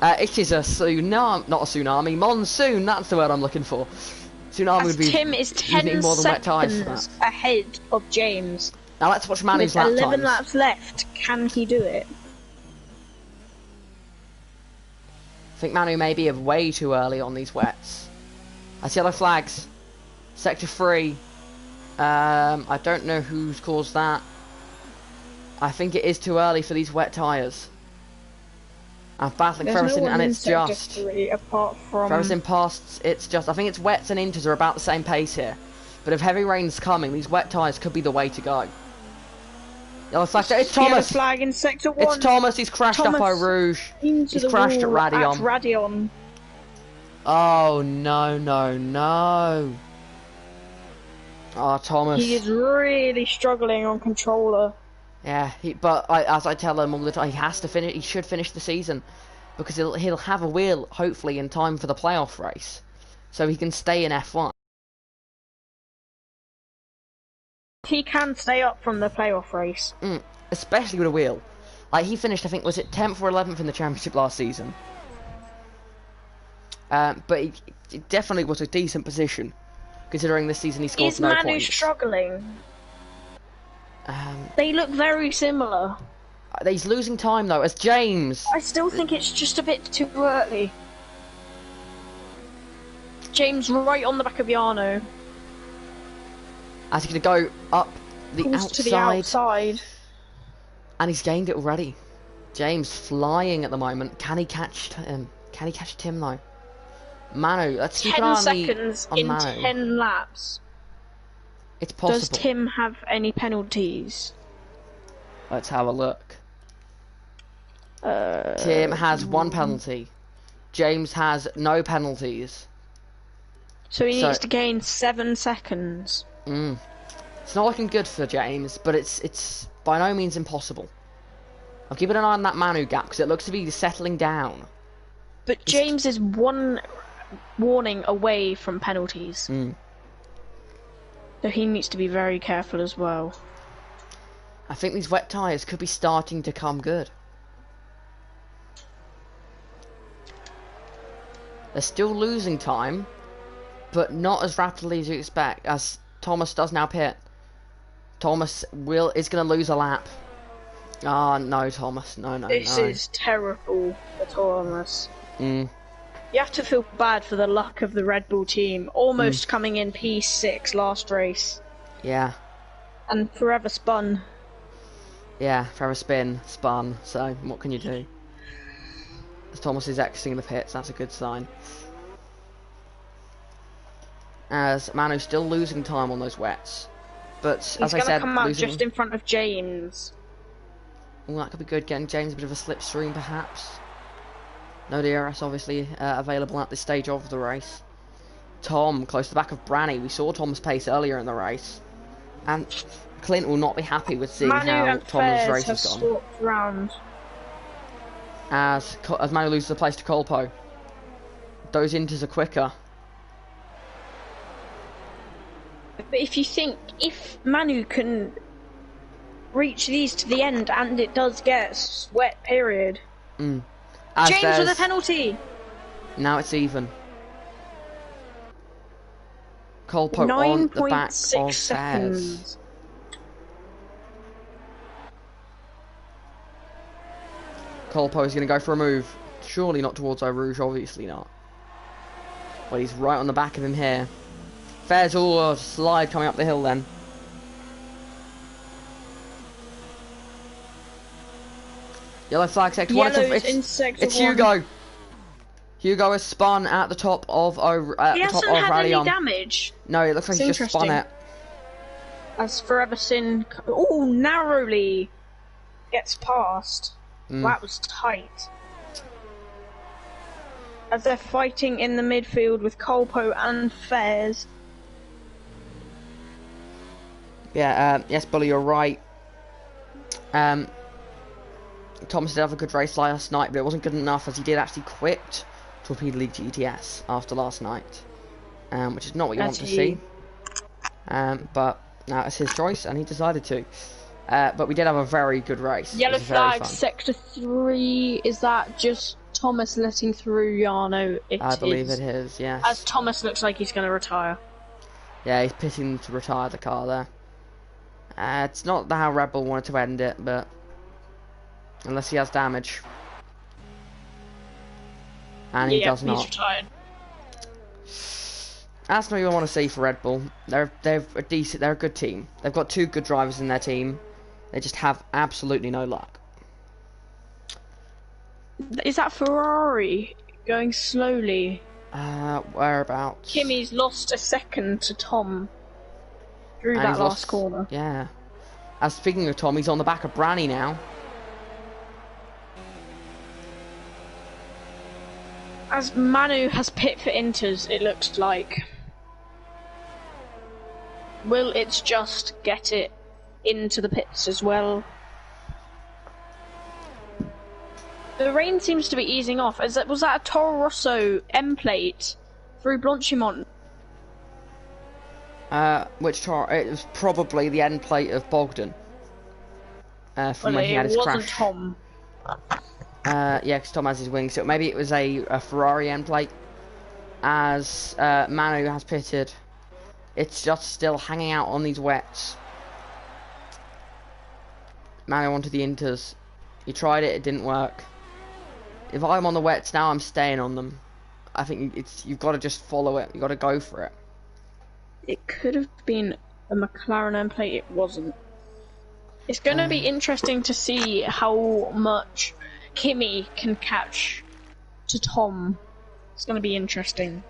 It is a tsunami, not a tsunami, monsoon, that's the word I'm looking for. Tsunami would be Tim is 10 more than wet tyres for that. ahead of James. Now let's watch Manu's lap lap times. 11 laps left, can he do it? I think Manu may be way too early on these wets. That's yellow flags. Sector 3. I don't know who's caused that. I think it is too early for these wet tyres. I'm battling Ferguson and it's just. Apart from Ferguson past, it's just. I think it's wets and inters are about the same pace here. But if heavy rain's coming, these wet tyres could be the way to go. Yellow flag, it's Thomas! Flag in sector 1. It's Thomas, he's crashed up by Rouge. He's crashed at Radion. Oh, no, no, no. Oh, Thomas. He is really struggling on controller. Yeah, but as I tell him all the time, he has to finish. He should finish the season because he'll have a wheel hopefully in time for the playoff race, so he can stay in F1. He can stay up from the playoff race, Especially with a wheel. Like he finished, I think, was it 10th or 11th in the championship last season. But it definitely was a decent position considering this season he scored no points. Is Manu struggling? They look very similar. He's losing time though, as James. I still think it's just a bit too early. James right on the back of Jarno. As he's going to go up To the outside. And he's gained it already. James flying at the moment. Can he catch him? Can he catch Tim though? Manu, let's keep an eye on 10 seconds in Manu. 10 laps. It's possible. Does Tim have any penalties? Let's have a look. Tim has 1 penalty. James has no penalties. So he needs to gain 7 seconds. It's not looking good for James, but it's by no means impossible. I'm keeping an eye on that Manu gap because it looks to be settling down. But James is 1 warning away from penalties. So he needs to be very careful as well. I think these wet tyres could be starting to come good. They're still losing time, but not as rapidly as you expect, as Thomas does now pit. Thomas is going to lose a lap. Ah, no, Thomas. No. This is terrible for Thomas. You have to feel bad for the luck of the Red Bull team. Almost coming in P6 last race. Yeah. And forever spun. Yeah, forever spun, so what can you do? As Thomas is exiting the pits, that's a good sign. As Manu's still losing time on those wets. But He's as I gonna said, come out losing... just in front of James. Well, that could be good, getting James a bit of a slipstream perhaps. No DRS obviously available at this stage of the race. Tom, close to the back of Branny. We saw Tom's pace earlier in the race. And Clint will not be happy with seeing Manu how and Tom's Fairs race have has gone. swapped round. As Manu loses the place to Colpo. Those inters are quicker. But if Manu can reach these to the end, and it does get sweat period. James with a penalty. Now it's even. Colpo on the back of Fairs. Colpo is going to go for a move. Surely not towards Eau Rouge, obviously not. Well, he's right on the back of him here. Fairs all slide coming up the hill then. Yellow flag sector one. It's Hugo. Hugo has spun at the top of He hasn't had any damage. No, it looks like he's just spun it. As Forever Sin, narrowly gets past. That was tight. As they're fighting in the midfield with Colpo and Fairs. Yeah, yes, Bully, you're right. Thomas did have a good race last night, but it wasn't good enough as he did actually quit Torpedo League GTS after last night, which is not what you want to see. But it's his choice, and he decided to. But we did have a very good race. Yellow flag, Sector 3. Is that just Thomas letting through Jarno? I believe it is, yes. As Thomas looks like he's going to retire. Yeah, he's pitting to retire the car there. It's not how Red Bull wanted to end it, but unless he has damage. And he does not. He's retired. That's not what you want to see for Red Bull. They're a good team. They've got two good drivers in their team. They just have absolutely no luck. Is that Ferrari going slowly? Whereabouts? Kimi's lost a second to Tom through that last corner. Yeah. As speaking of Tom, he's on the back of Branny now. As Manu has pit for inters, it looks like. Will it just get it into the pits as well? The rain seems to be easing off. Was that a Toro Rosso M plate through Blanchimont? Which Toro? It was probably the end plate of Bogdan. From when he had his crash. It wasn't Tom. Yeah, because Tom has his wings. So maybe it was a Ferrari end plate. As Manu has pitted, it's just still hanging out on these wets. Manu onto the inters. He tried it, it didn't work. If I'm on the wets now, I'm staying on them. I think you've got to just follow it. You've got to go for it. It could have been a McLaren end plate. It wasn't. It's going to be interesting to see how much Kimi can catch to Tom. It's going to be interesting.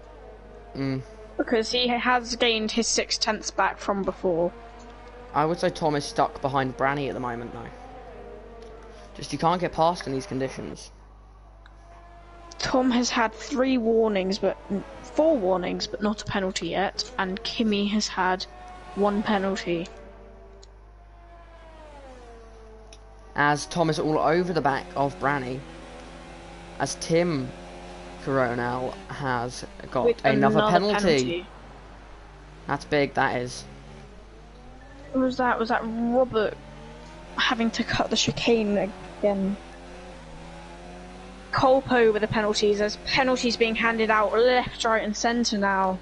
Because he has gained his 6/10 back from before. I would say Tom is stuck behind Branny at the moment, though. Just you can't get past in these conditions. Tom has had 4 warnings, but not a penalty yet. And Kimi has had 1 penalty. As Tom is all over the back of Branny, as Tim Coronel has got With another penalty. That's big, that is. Was that Robert having to cut the chicane again? Colpo with the penalties. There's penalties being handed out left, right, and centre now.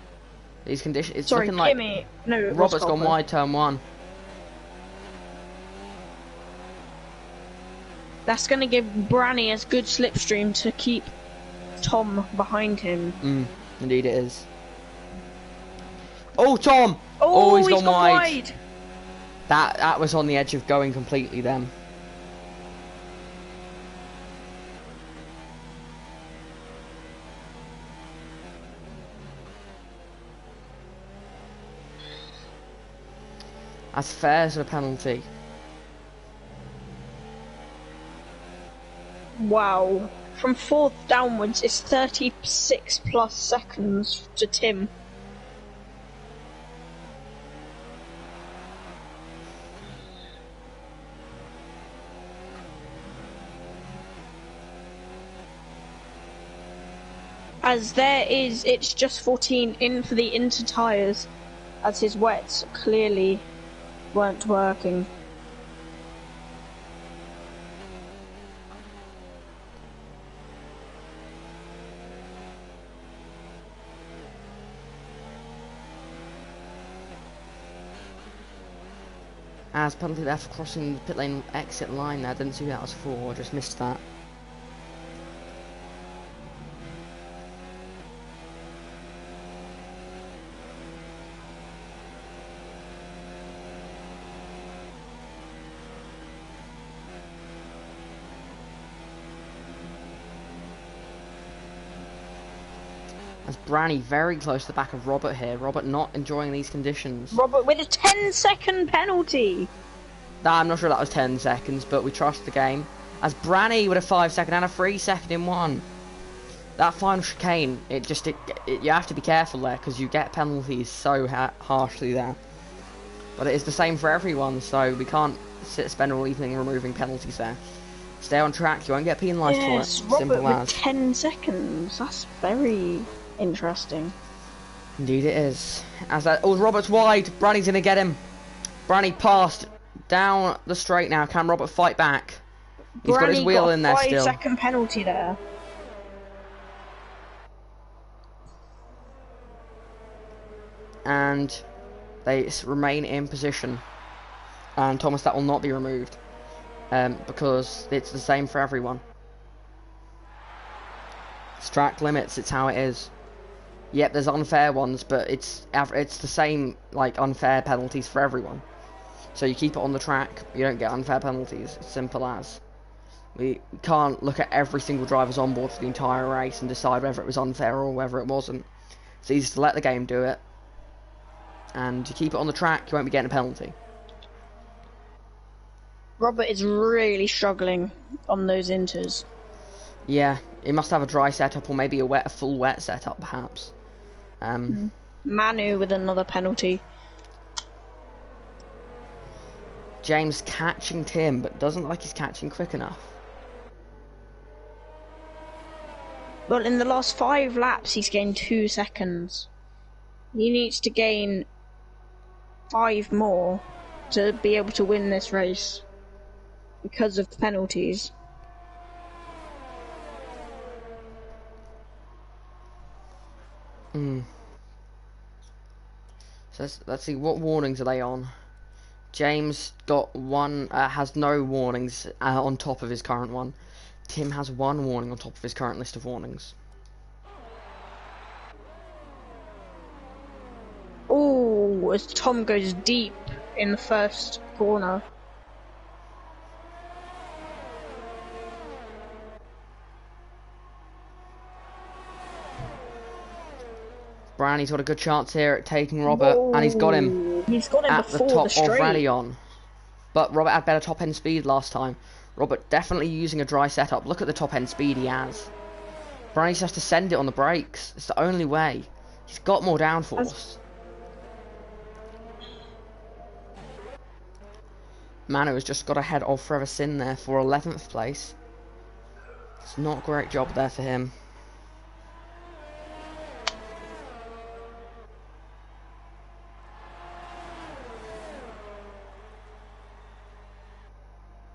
These conditions. It's Sorry, looking Kimi. like No, Robert's gone wide turn 1. That's going to give Branny a good slipstream to keep Tom behind him. Indeed it is. Oh, Tom! Oh, Oh, he's he's gone gone wide. wide. That was on the edge of going completely then. As fair as a penalty. Wow. From fourth downwards, it's 36 plus seconds to Tim. As it's just 14 in for the inter tyres, as his wets clearly weren't working. As penalty there for crossing the pit lane exit line there. Didn't see who that was for, just missed that. As Branny very close to the back of Robert here. Robert not enjoying these conditions. Robert with a 10-second penalty. Nah, I'm not sure that was 10 seconds, but we trust the game. As Branny with a 5-second and a 3-second in one. That final chicane, you have to be careful there because you get penalties so harshly there. But it is the same for everyone, so we can't spend all evening removing penalties there. Stay on track, you won't get penalised for it. Robert Simple with as. 10 seconds. That's very interesting. Indeed it is. Robert's wide. Branny's gonna get him. Branny passed down the straight now. Can Robert fight back? He's got his wheel in there still. 5-second penalty there. And they remain in position. And Thomas, that will not be removed. Because it's the same for everyone. It's track limits, it's how it is. Yep, there's unfair ones, but it's the same, like, unfair penalties for everyone. So you keep it on the track, you don't get unfair penalties. It's simple as. We can't look at every single driver's on board for the entire race and decide whether it was unfair or whether it wasn't. It's easy to let the game do it. And you keep it on the track, you won't be getting a penalty. Robert is really struggling on those inters. Yeah, he must have a dry setup or maybe a full wet setup, perhaps. Manu with another penalty. James catching Tim, but doesn't look like he's catching quick enough. Well, in the last 5 laps, he's gained 2 seconds. He needs to gain 5 more to be able to win this race because of the penalties. So let's see, what warnings are they on? James got one, has no warnings on top of his current one. Tim has 1 warning on top of his current list of warnings. Oh, as Tom goes deep in the first corner. Branny's got a good chance here at taking Robert, and he's got him. He's got him at the before top the straight. of Rallion. But Robert had better top end speed last time. Robert definitely using a dry setup. Look at the top end speed he has. Branny just has to send it on the brakes. It's the only way. He's got more downforce. Manu has just got ahead of Forever Sin there for 11th place. It's not a great job there for him.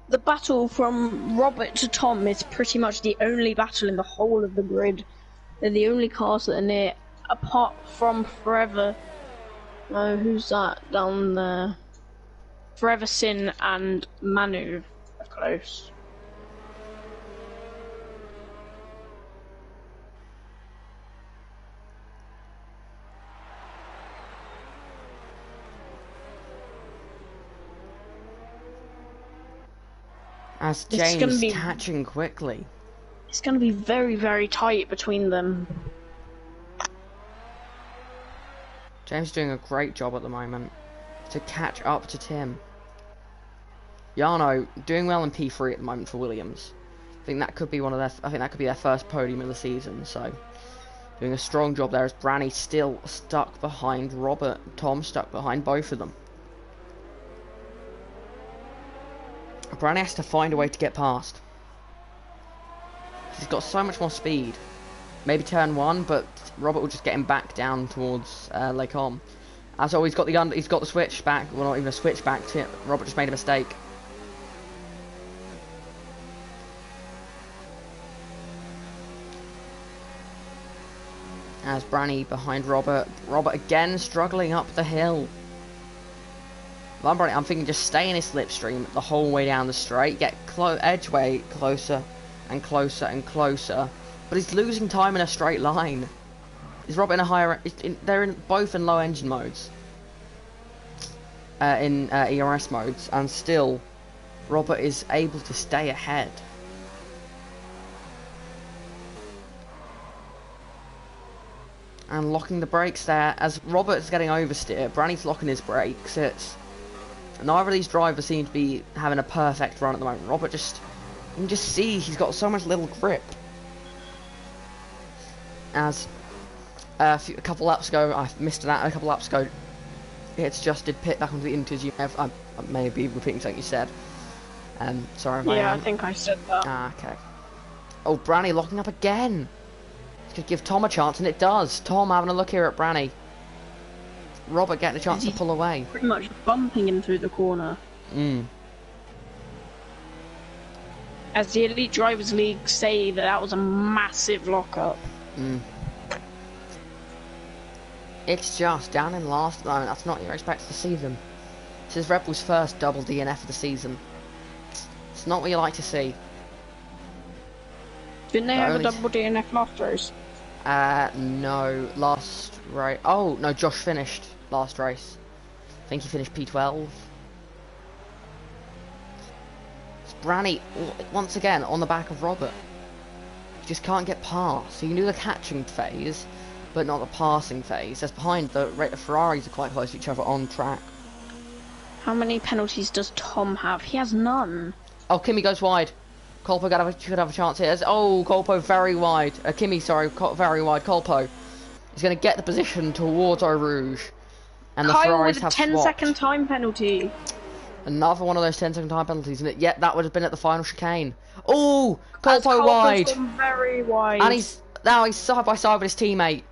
The battle from Robert to Tom is pretty much the only battle in the whole of the grid. They're the only cars that are near, apart from Forever. Oh, who's that down there? Forever Sin and Manu are close. As It's gonna James be catching quickly. It's gonna be very, very tight between them. James doing a great job at the moment to catch up to Tim. Jarno doing well in P3 at the moment for Williams. I think that could be their first podium of the season. So doing a strong job there as Branny still stuck behind Robert. Tom stuck behind both of them. Branny has to find a way to get past. He's got so much more speed. Maybe turn one, but Robert will just get him back down towards Lake Holm. As always, he's got the switch back. Well, not even a switch back. Robert just made a mistake. As Branny behind Robert. Robert again struggling up the hill. I'm thinking just stay in his slipstream the whole way down the straight. Get edgeway closer and closer and closer. But he's losing time in a straight line. Is Robert in a higher... they're both in low engine modes. In ERS modes. And still, Robert is able to stay ahead. And locking the brakes there. As Robert's getting oversteer, Branny's locking his brakes. Neither of these drivers seem to be having a perfect run at the moment. Robert you can just see he's got so much little grip. As a couple laps ago, I missed that a couple laps ago, it's just did pit back onto the inters. I may be repeating something you said. Sorry if I am. Yeah, I think I said that. Ah, okay. Oh, Branny locking up again. It's going to give Tom a chance, and it does. Tom having a look here at Branny. Robert getting a chance to pull away. Pretty much bumping him through the corner. As the Elite Drivers League say that was a massive lockup. It's just down in last at the moment. That's not what you're expected to see them. This is Red Bull's first double DNF of the season. It's not what you like to see. Didn't they have a double DNF last race? No. Last race. Oh, no, Josh finished last race. I think he finished P12. It's Branny, once again, on the back of Robert. He just can't get past. So you can do the catching phase, but not the passing phase. As behind, the Ferraris are quite close to each other on track. How many penalties does Tom have? He has none. Oh, Kimi goes wide. Colpo should have a chance here. Oh, Colpo very wide. Kimi, sorry, very wide. Colpo is going to get the position towards Eau Rouge. And the Kyle Ferraris with a have 10-second time penalty. Another one of those 10-second time penalties, and yet that would have been at the final chicane. Oh, Colpo wide. Gone very wide. And he's side by side with his teammate.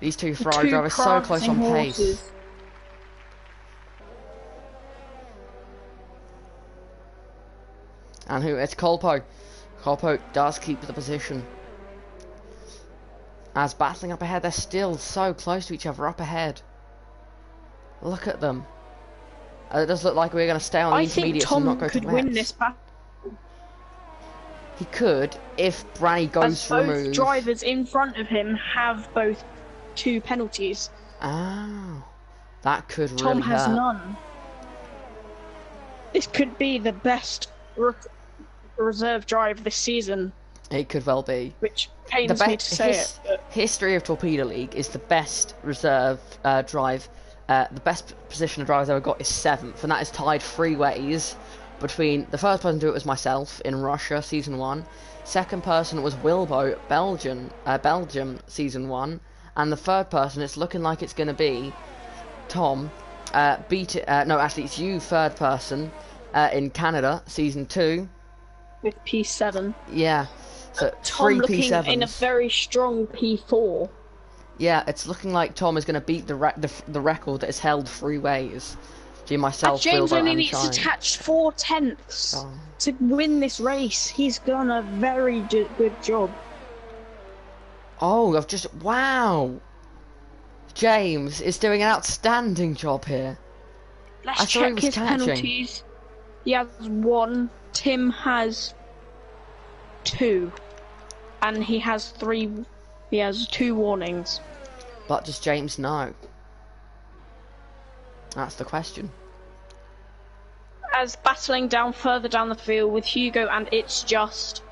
These two Ferrari drivers so close on pace. And it's Colpo. Colpo does keep the position. As battling up ahead, they're still so close to each other up ahead. Look at them. It does look like we're going to stay on the intermediates and not go to wets. I think Tom could win this battle. He could if Branny goes to remove. Both drivers in front of him have both 2 penalties. Ah, that could really Tom has hurt. none. This could be the best reserve drive this season. It could well be. Which pains me to say it. But... History of Torpedo League is the best reserve drive. The best position a driver's ever got is 7th, and that is tied 3 ways between the first person to do it was myself in Russia, Season 1. Second person was Wilbo, Belgium, Season 1. And the third person, it's looking like it's going to be Tom. No, actually, it's you, third person, in Canada, Season 2. With P7. Yeah. So Tom 3 looking P7s. in a very strong P4. Yeah, it's looking like Tom is going to beat the record that is held 3 ways. Myself, James Wilbo, only and needs Shine. to catch 4 tenths to win this race. He's done a very good job. Oh, wow! James is doing an outstanding job here. Let's check his penalties. He has 1. Tim has 2, and he has 3. He has 2 warnings. But does James know? That's the question. Fairs battling down further down the field with Hugo, and it's just.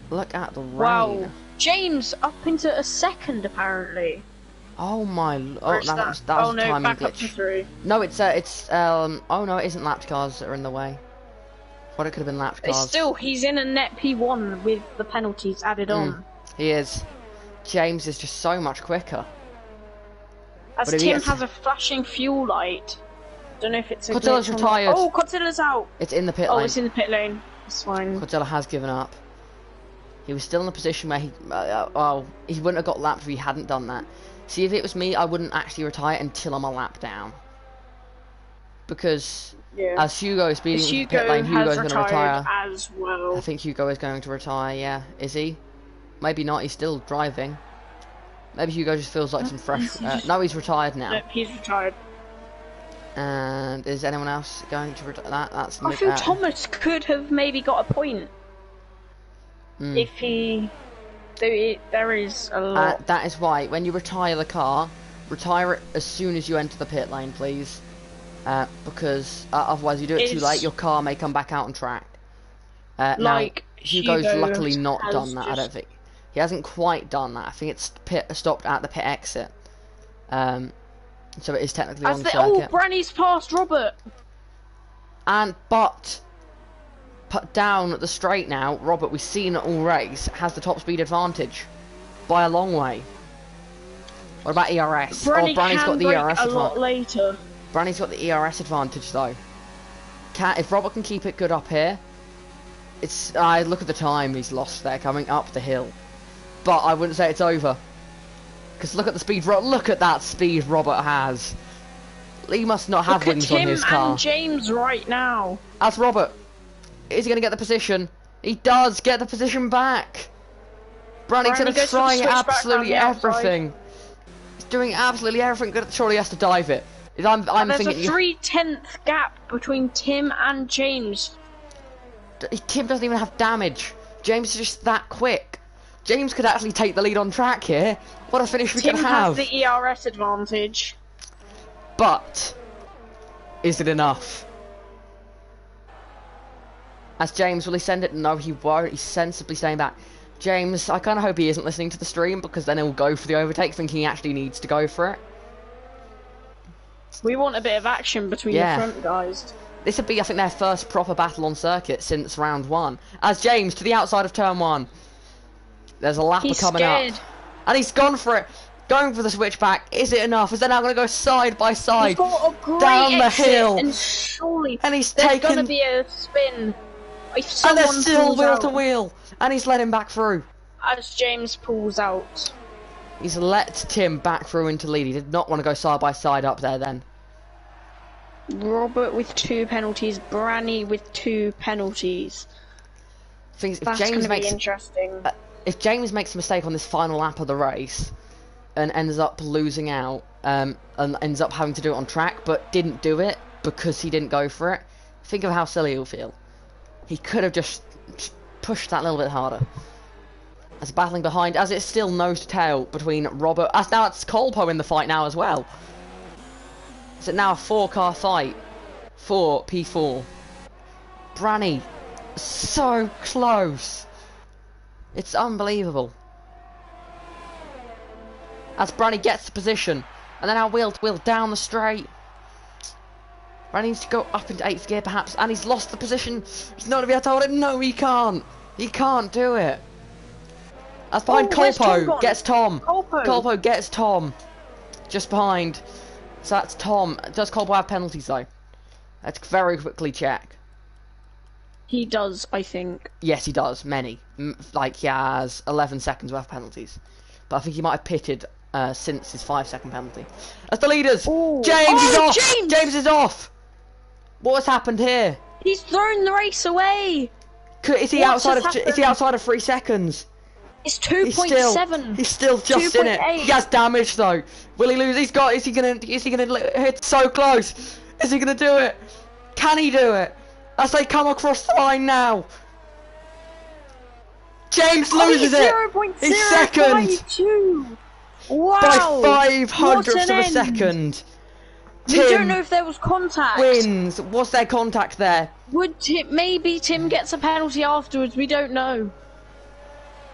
Look at the rain. Wow. James up into a second apparently. Oh my! Or Oh, is that was oh a no, timing back up to glitch. 3. No, it's oh no, it isn't lapped cars that are in the way. What, it could have been lapped It's cars. still, he's in a net P1 with the penalties added on. He is. James is just so much quicker. As But if he Tim gets- has a flashing fuel light. Don't know if it's a Godzilla's glitch or not. retired. Oh, Godzilla's out. It's in the pit Oh, lane. it's in the pit lane. It's fine. Godzilla has given up. He was still in a position where he wouldn't have got lapped if he hadn't done that. See, if it was me, I wouldn't actually retire until I'm a lap down. Because Yeah. as Hugo is speeding into the Hugo pit lane, Hugo's has going to retired retire. as well. I think Hugo is going to retire, yeah. Is he? Maybe not, he's still driving. Maybe Hugo just feels like some fresh... no, he's retired now. Nope, he's retired. And is anyone else going to retire? That's I feel Thomas could have maybe got a point if he. There is a lot. that is why, when you retire the car, retire it as soon as you enter the pit lane, please. Because otherwise you do it too late, your car may come back out on track. Like now, Hugo's Hugo luckily not has done that, I don't think. He hasn't quite done that. I think it's stopped at the pit exit. So it is technically on circuit. Oh, Branny's passed Robert! But put down the straight now, Robert, we've seen it all race, has the top speed advantage by a long way. What about ERS? Branny's got the ERS a advantage. lot later. Branny's got the ERS advantage though. If Robert can keep it good up here, it's. Look at the time he's lost there coming up the hill, but I wouldn't say it's over. Because look at the speed. Look at that speed Robert has. He must not have wings on his car. And James right now. As Robert, is he going to get the position? He does get the position back. Branny's going to try absolutely everything. He's doing absolutely everything. Surely he has to dive it. I'm There's thinking a 3/10 gap between Tim and James. Tim doesn't even have damage. James is just that quick. James could actually take the lead on track here. What a finish we Tim can have. has the ERS advantage. But is it enough? As James, will he send it? No, he won't. He's sensibly staying back. James, I kind of hope he isn't listening to the stream, because then he'll go for the overtake thinking he actually needs to go for it. We want a bit of action between the front guys. This would be, I think, their first proper battle on circuit since round 1. As James, to the outside of turn 1. There's a lapper coming up. And he's gone for it. Going for the switchback. Is it enough? Is they now going to go side by side? He's got a great down the hill. And surely and he's there's taken... going to be a spin. If and they're still wheel out, to wheel. And he's let him back through. As James pulls out. He's let Tim back through into lead. He did not want to go side by side up there then. Robert with 2 penalties. Branny with 2 penalties. If That's James going to be makes... interesting. If James makes a mistake on this final lap of the race and ends up losing out and ends up having to do it on track but didn't do it because he didn't go for it, think of how silly he'll feel. He could have just pushed that little bit harder. As battling behind, as it's still nose to tail between Robert, as now it's Colpo in the fight now as well. Is it now a 4-car fight for P4? Branny, so close. It's unbelievable. As Branny gets the position, and then our wheel to wheel down the straight. Branny needs to go up into 8th gear perhaps, and he's lost the position. He's not going to be able to hold it. No, he can't. He can't do it. As behind Colpo gets Tom. Colpo gets Tom. Just behind. So that's Tom. Does Colpo have penalties though? Let's very quickly check. He does, I think. Yes, he does. Many. Like, he has 11 seconds worth of penalties. But I think he might have pitted since his 5-second penalty. As the leaders! Ooh. James is off! James is off! What has happened here? He's thrown the race away! Is he outside of 3 seconds? It's 2.7. He's still just in it. He has damage though. Will he lose? Is he gonna hit so close? Is he gonna do it? Can he do it? As they come across the line now. James loses it. He's second. Wow! by 5 What hundredths an of a end. second. We don't Tim know if there was contact. wins. Was there contact there? Maybe Tim gets a penalty afterwards, we don't know.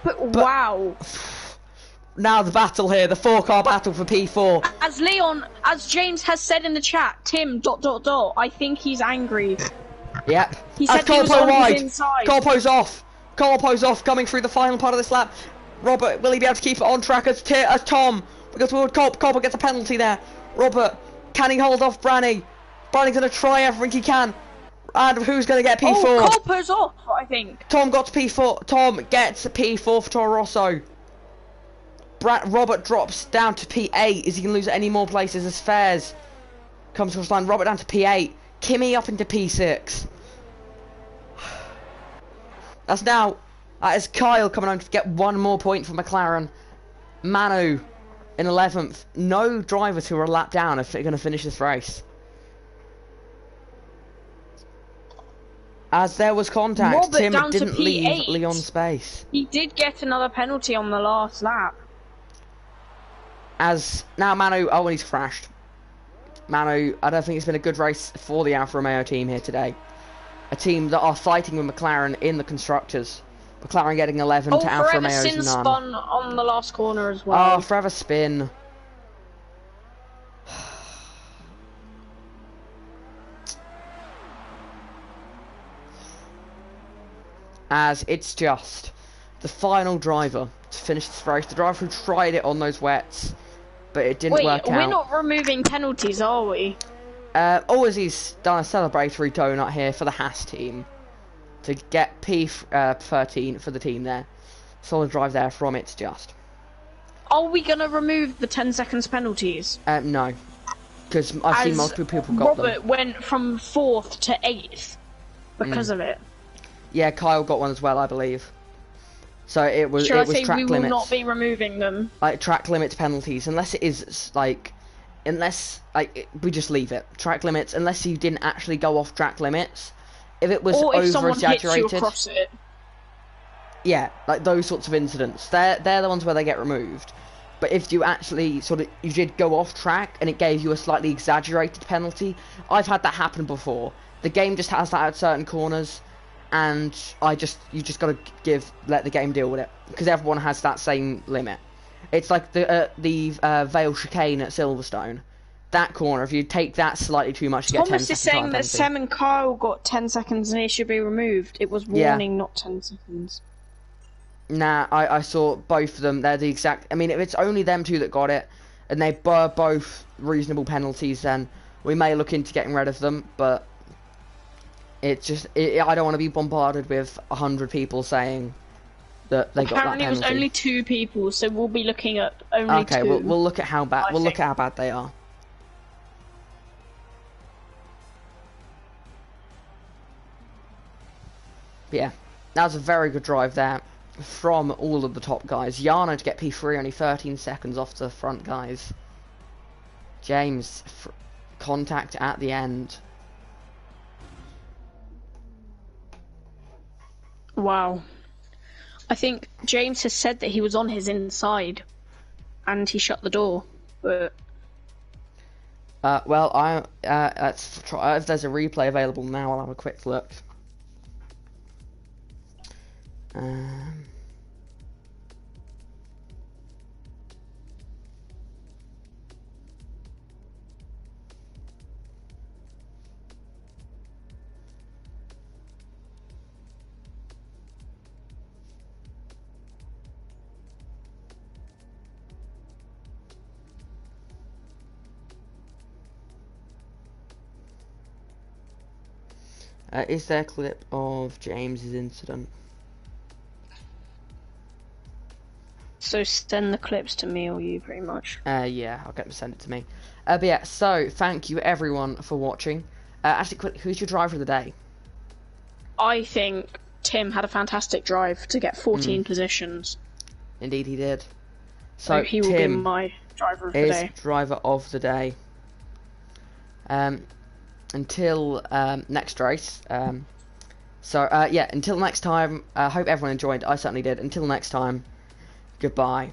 But wow. Now the battle here, the 4-car battle for P4. As James has said in the chat, Tim ... I think he's angry. Yep. He As said he was Colpo on wide. his inside. Colpo's off. Colpo's off, coming through the final part of this lap. Robert, will he be able to keep it on track as Tom? Because Colpo gets a penalty there. Robert, can he hold off Branny? Branny's going to try everything he can. And who's going to get P4? Oh, Colpo's off, I think. Tom got to P4. Tom gets P4 for Toro Rosso. Robert drops down to P8. Is he going to lose any more places as Fares comes across the line? Robert down to P8. Kimmy up into P6. That is Kyle coming on to get one more point for McLaren. Manu in 11th. No drivers who are a lap down if they're going to finish this race. As there was contact, Robert Tim down to didn't P8. leave Leon's space. He did get another penalty on the last lap. As now Manu, he's crashed. Manu, I don't think it's been a good race for the Alfa Romeo team here today. A team that are fighting with McLaren in the constructors. McLaren getting 11 to Alfa Romeo's Sin none. spun on the last corner as well. Oh, forever spin. As it's just the final driver to finish this race. The driver who tried it on those wets, but it didn't work out. We're not removing penalties, are we? Ozzy's done a celebratory donut here for the Haas team to get P13 for the team there. Solid drive there from It's Just. Are we going to remove the 10 seconds penalties? No, because I've seen multiple people got them. Robert went from 4th to 8th because of it. Yeah, Kyle got one as well, I believe. So it was Should it was I say track we limits. will not be removing them? Like track limits penalties, unless it is like, we just leave it. Track limits, unless you didn't actually go off track limits. If it was Or if over someone hits exaggerated, you across it. yeah, like those sorts of incidents, they're the ones where they get removed. But if you actually you did go off track and it gave you a slightly exaggerated penalty, I've had that happen before. The game just has that at certain corners, and you just gotta let the game deal with it, because everyone has that same limit. It's like the Vale chicane at Silverstone. That corner, if you take that slightly too much, you get 10 Thomas is seconds saying that penalty. Sam and Kyle got 10 seconds and it should be removed. It was warning, not 10 seconds. Nah, I saw both of them. They're the exact. I mean, if it's only them two that got it, and they were both reasonable penalties, then we may look into getting rid of them. But it's just, I don't want to be bombarded with 100 people saying that they got that penalty. Apparently, it was only 2 people, so we'll be looking at only 2. Okay, we'll look at how bad. We'll look at how bad they are. But yeah, that was a very good drive there from all of the top guys. Jarno to get P3, only 13 seconds off the front guys. James, contact at the end. Wow. I think James has said that he was on his inside and he shut the door, but... well, let's try. If there's a replay available now, I'll have a quick look. Is there a clip of James's incident? So send the clips to me or you, pretty much. Yeah, I'll get them to send it to me. But yeah, so thank you everyone for watching. Actually, quick, who's your driver of the day? I think Tim had a fantastic drive to get 14 positions. Indeed, he did. So he will Tim be my driver of the is day. driver of the day. Until next race. Yeah, until next time. I hope everyone enjoyed. I certainly did. Until next time. Goodbye.